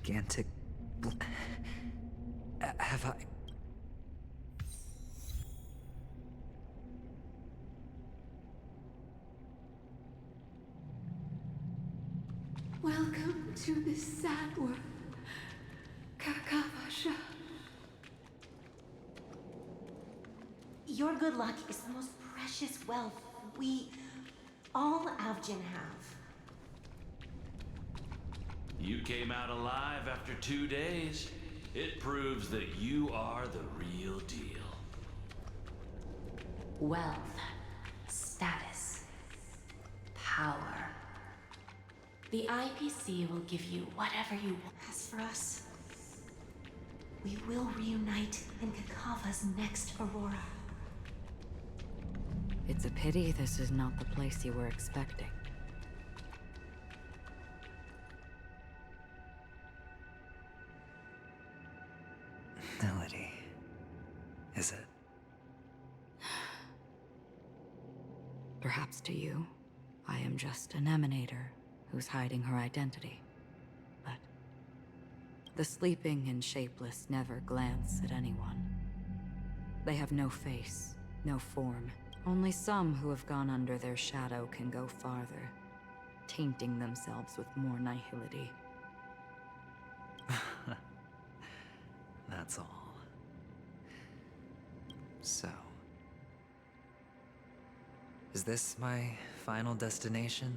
gigantic... Have I... Welcome to this sad world, Kakavasha. Your good luck is the most precious wealth we, all Avgin, have. You came out alive after 2 days. It proves that you are the real deal. Wealth, status, power. The IPC will give you whatever you want. As for us, we will reunite in Kakava's next Aurora. It's a pity this is not the place you were expecting. Melody. Is it? Perhaps to you, I am just an emanator who's hiding her identity. But the sleeping and shapeless never glance at anyone. They have no face, no form. Only some who have gone under their shadow can go farther, tainting themselves with more nihility. That's all. So... is this my final destination?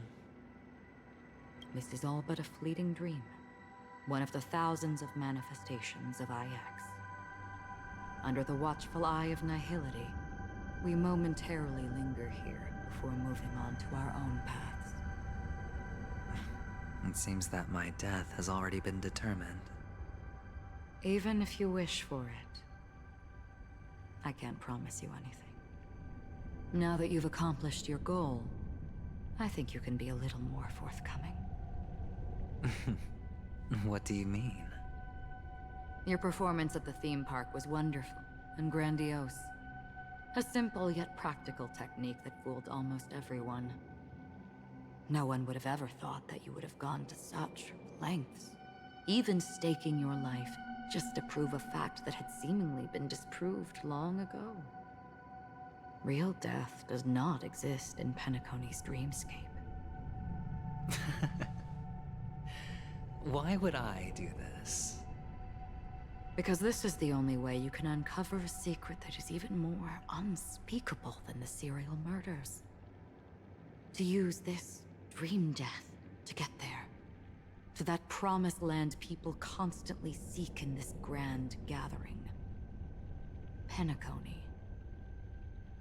This is all but a fleeting dream. One of the thousands of manifestations of IX. Under the watchful eye of nihility, we momentarily linger here before moving on to our own paths. It seems that my death has already been determined. Even if you wish for it, I can't promise you anything. Now that you've accomplished your goal, I think you can be a little more forthcoming. What do you mean? Your performance at the theme park was wonderful and grandiose. A simple yet practical technique that fooled almost everyone. No one would have ever thought that you would have gone to such lengths, even staking your life just to prove a fact that had seemingly been disproved long ago. Real death does not exist in Penacony's dreamscape. Why would I do this? Because this is the only way you can uncover a secret that is even more unspeakable than the serial murders. To use this dream death to get there. To that promised land people constantly seek in this grand gathering. Penacony.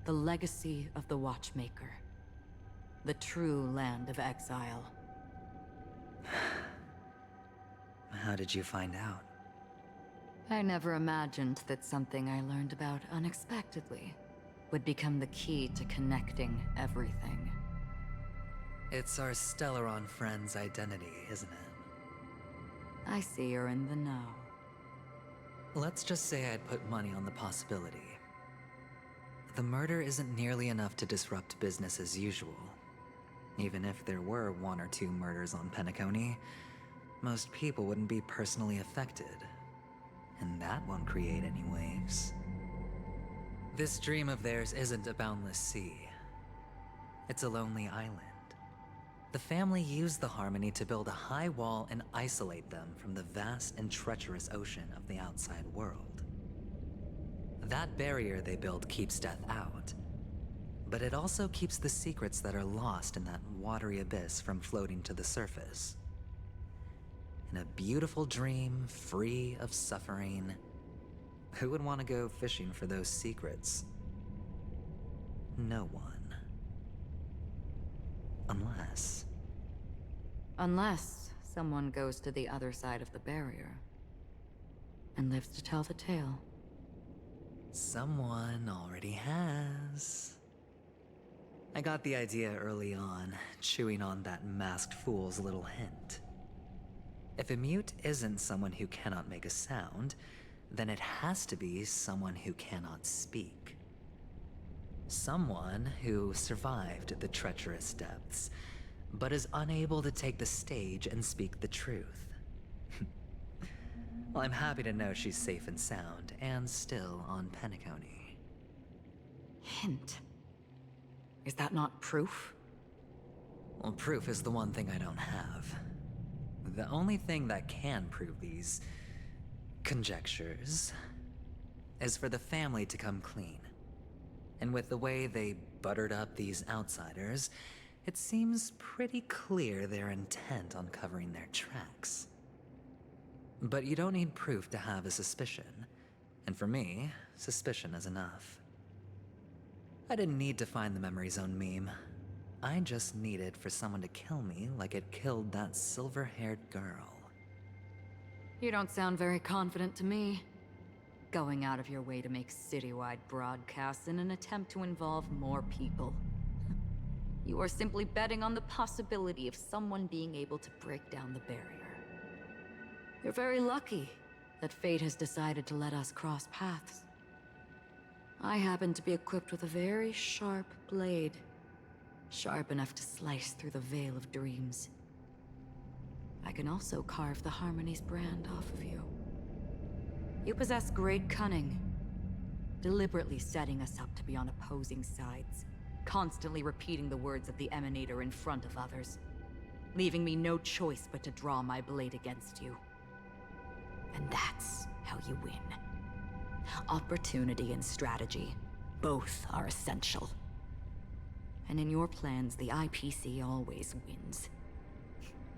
The legacy of the Watchmaker. The true land of exile. How did you find out? I never imagined that something I learned about unexpectedly would become the key to connecting everything. It's our Stellaron friend's identity, isn't it? I see you're in the know. Let's just say I'd put money on the possibility. The murder isn't nearly enough to disrupt business as usual. Even if there were 1 or 2 murders on Penacony, most people wouldn't be personally affected. And that won't create any waves. This dream of theirs isn't a boundless sea. It's a lonely island. The family used the Harmony to build a high wall and isolate them from the vast and treacherous ocean of the outside world. That barrier they built keeps death out, but it also keeps the secrets that are lost in that watery abyss from floating to the surface. In a beautiful dream, free of suffering, who would want to go fishing for those secrets? No one. Unless someone goes to the other side of the barrier and lives to tell the tale. Someone already has. I got the idea early on, chewing on that masked fool's little hint. If a mute isn't someone who cannot make a sound, then it has to be someone who cannot speak. Someone who survived the treacherous depths, but is unable to take the stage and speak the truth. Well, I'm happy to know she's safe and sound, and still on Penacony. Hint. Is that not proof? Well, proof is the one thing I don't have. The only thing that can prove these conjectures is for the family to come clean. And with the way they buttered up these outsiders, it seems pretty clear they're intent on covering their tracks. But you don't need proof to have a suspicion. And for me, suspicion is enough. I didn't need to find the memory zone meme. I just needed for someone to kill me like it killed that silver-haired girl. You don't sound very confident to me. Going out of your way to make citywide broadcasts in an attempt to involve more people. You are simply betting on the possibility of someone being able to break down the barrier. You're very lucky that fate has decided to let us cross paths. I happen to be equipped with a very sharp blade. Sharp enough to slice through the veil of dreams. I can also carve the Harmony's brand off of you. You possess great cunning, deliberately setting us up to be on opposing sides, constantly repeating the words of the Emanator in front of others, leaving me no choice but to draw my blade against you. And that's how you win. Opportunity and strategy, both are essential. And in your plans, the IPC always wins.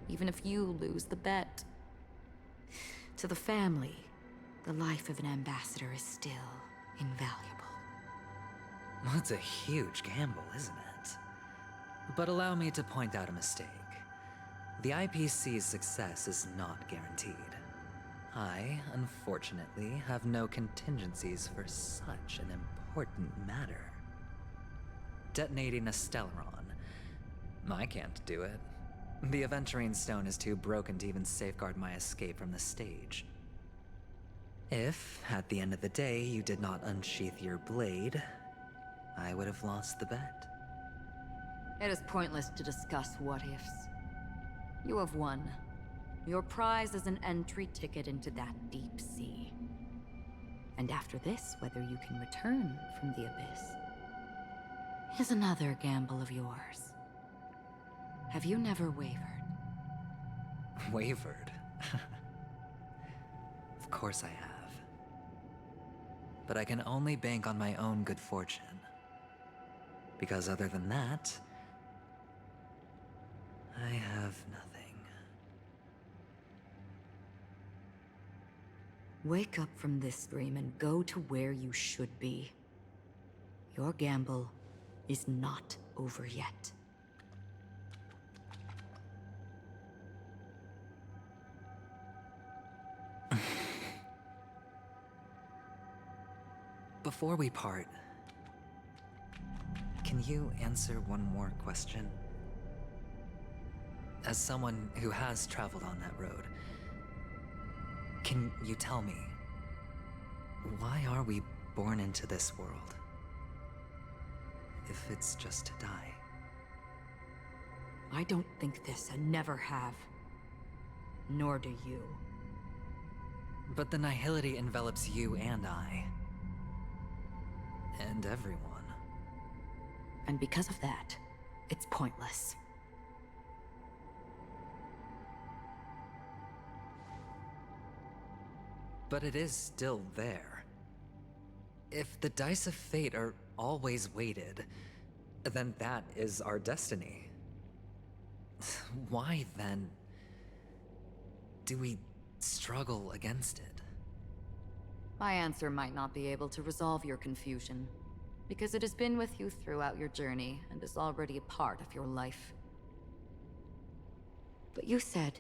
Even if you lose the bet. To the family, the life of an ambassador is still invaluable. That's a huge gamble, isn't it? But allow me to point out a mistake. The IPC's success is not guaranteed. I, unfortunately, have no contingencies for such an important matter. Detonating a Stellaron. I can't do it. The Aventurine Stone is too broken to even safeguard my escape from the stage. If, at the end of the day, you did not unsheath your blade, I would have lost the bet. It is pointless to discuss what-ifs. You have won. Your prize is an entry ticket into that deep sea. And after this, whether you can return from the abyss is another gamble of yours. Have you never wavered? Wavered? Of course I have. But I can only bank on my own good fortune. Because other than that, I have nothing. Wake up from this dream and go to where you should be. Your gamble is not over yet. Before we part, can you answer one more question? As someone who has traveled on that road, can you tell me, why are we born into this world? If it's just to die. I don't think this and never have. Nor do you. But the nihility envelops you and I. And everyone. And because of that, it's pointless. But it is still there. If the dice of fate are always weighted, then that is our destiny. Why, then, do we struggle against it? My answer might not be able to resolve your confusion, because it has been with you throughout your journey and is already a part of your life. But you said,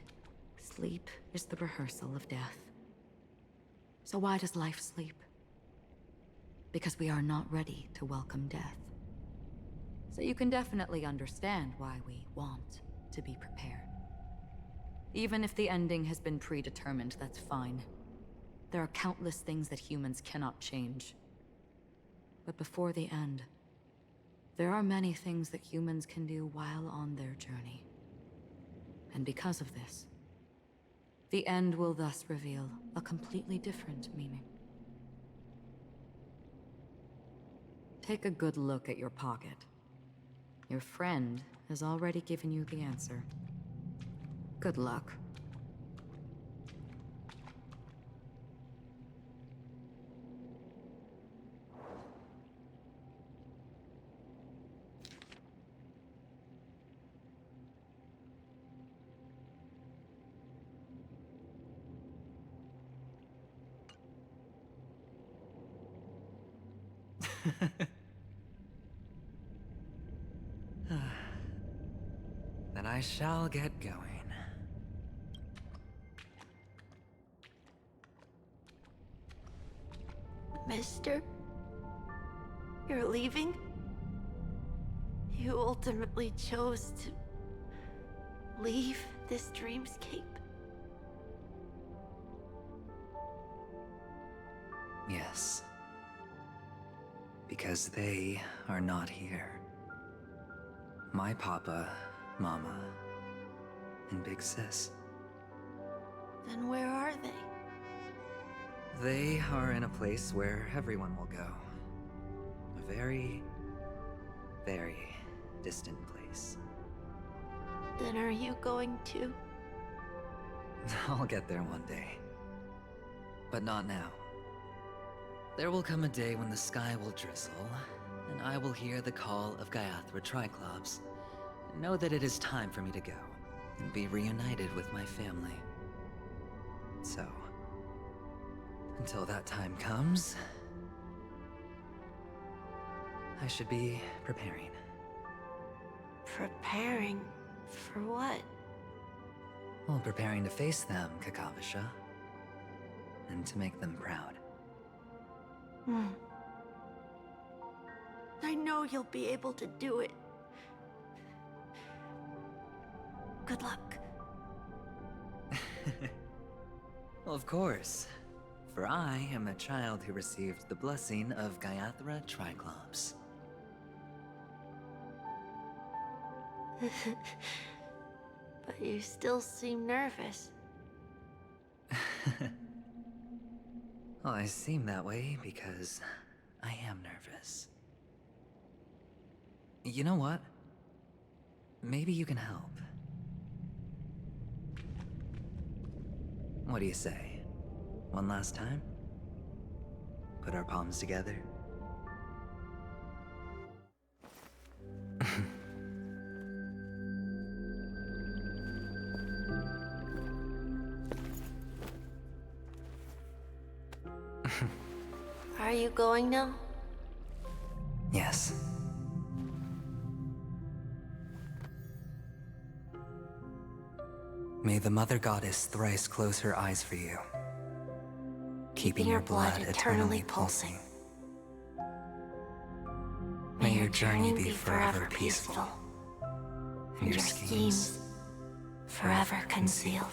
sleep is the rehearsal of death. So why does life sleep? Because we are not ready to welcome death. So you can definitely understand why we want to be prepared. Even if the ending has been predetermined, that's fine. There are countless things that humans cannot change. But before the end, there are many things that humans can do while on their journey. And because of this, The end will thus reveal a completely different meaning. Take a good look at your pocket. Your friend has already given you the answer. Good luck. Then I shall get going. Mister? You're leaving? You ultimately chose to leave this dreamscape? Yes. Because they are not here. My papa, mama, and big sis. Then where are they? They are in a place where everyone will go. A very, very distant place. Then are you going to? I'll get there one day. But not now. There will come a day when the sky will drizzle, and I will hear the call of Gaiathra Triclops, and know that it is time for me to go, and be reunited with my family. So, until that time comes, I should be preparing. Preparing for what? Well, preparing to face them, Kakavasha, and to make them proud. I know you'll be able to do it. Good luck. Well, of course. For I am a child who received the blessing of Gaiathra Triclops. But you still seem nervous. Well, I seem that way because I am nervous. You know what? Maybe you can help. What do you say? One last time? Put our palms together? Are you going now? Yes. May the Mother Goddess thrice close her eyes for you, keeping your blood eternally pulsing. May your journey be forever peaceful, and your schemes forever concealed.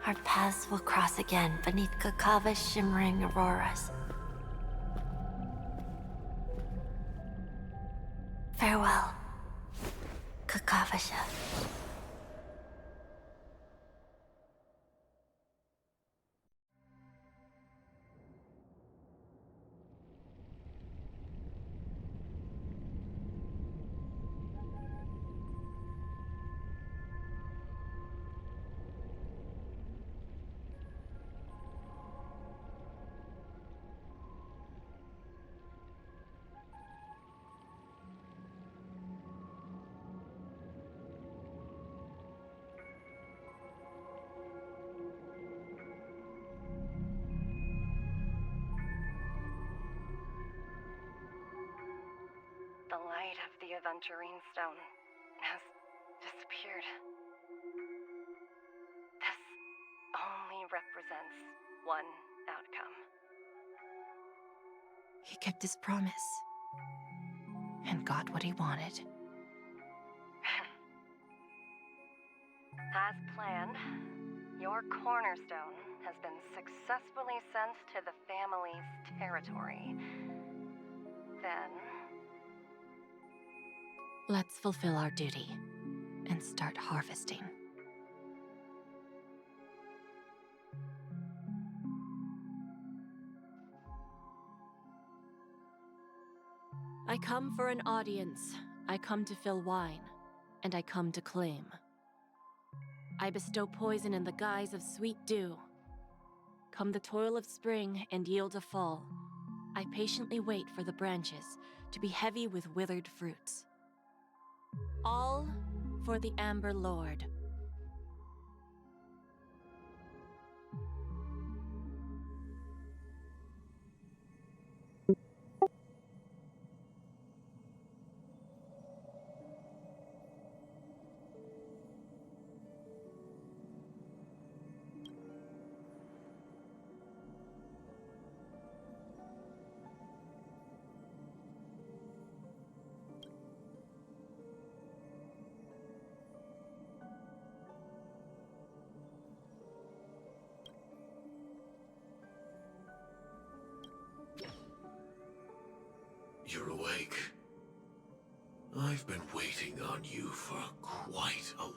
Our paths will cross again beneath Kakava's shimmering auroras. Farewell, Kakavasha. The light of the Aventurine Stone has disappeared. This only represents one outcome. He kept his promise and got what he wanted. As planned, your cornerstone has been successfully sent to the family's territory. Then... let's fulfill our duty and start harvesting. come for an audience. I come to fill wine, and I come to claim. I bestow poison in the guise of sweet dew. Come the toil of spring and yield a fall. I patiently wait for the branches to be heavy with withered fruits. All for the Amber Lord. You're awake. I've been waiting on you for quite a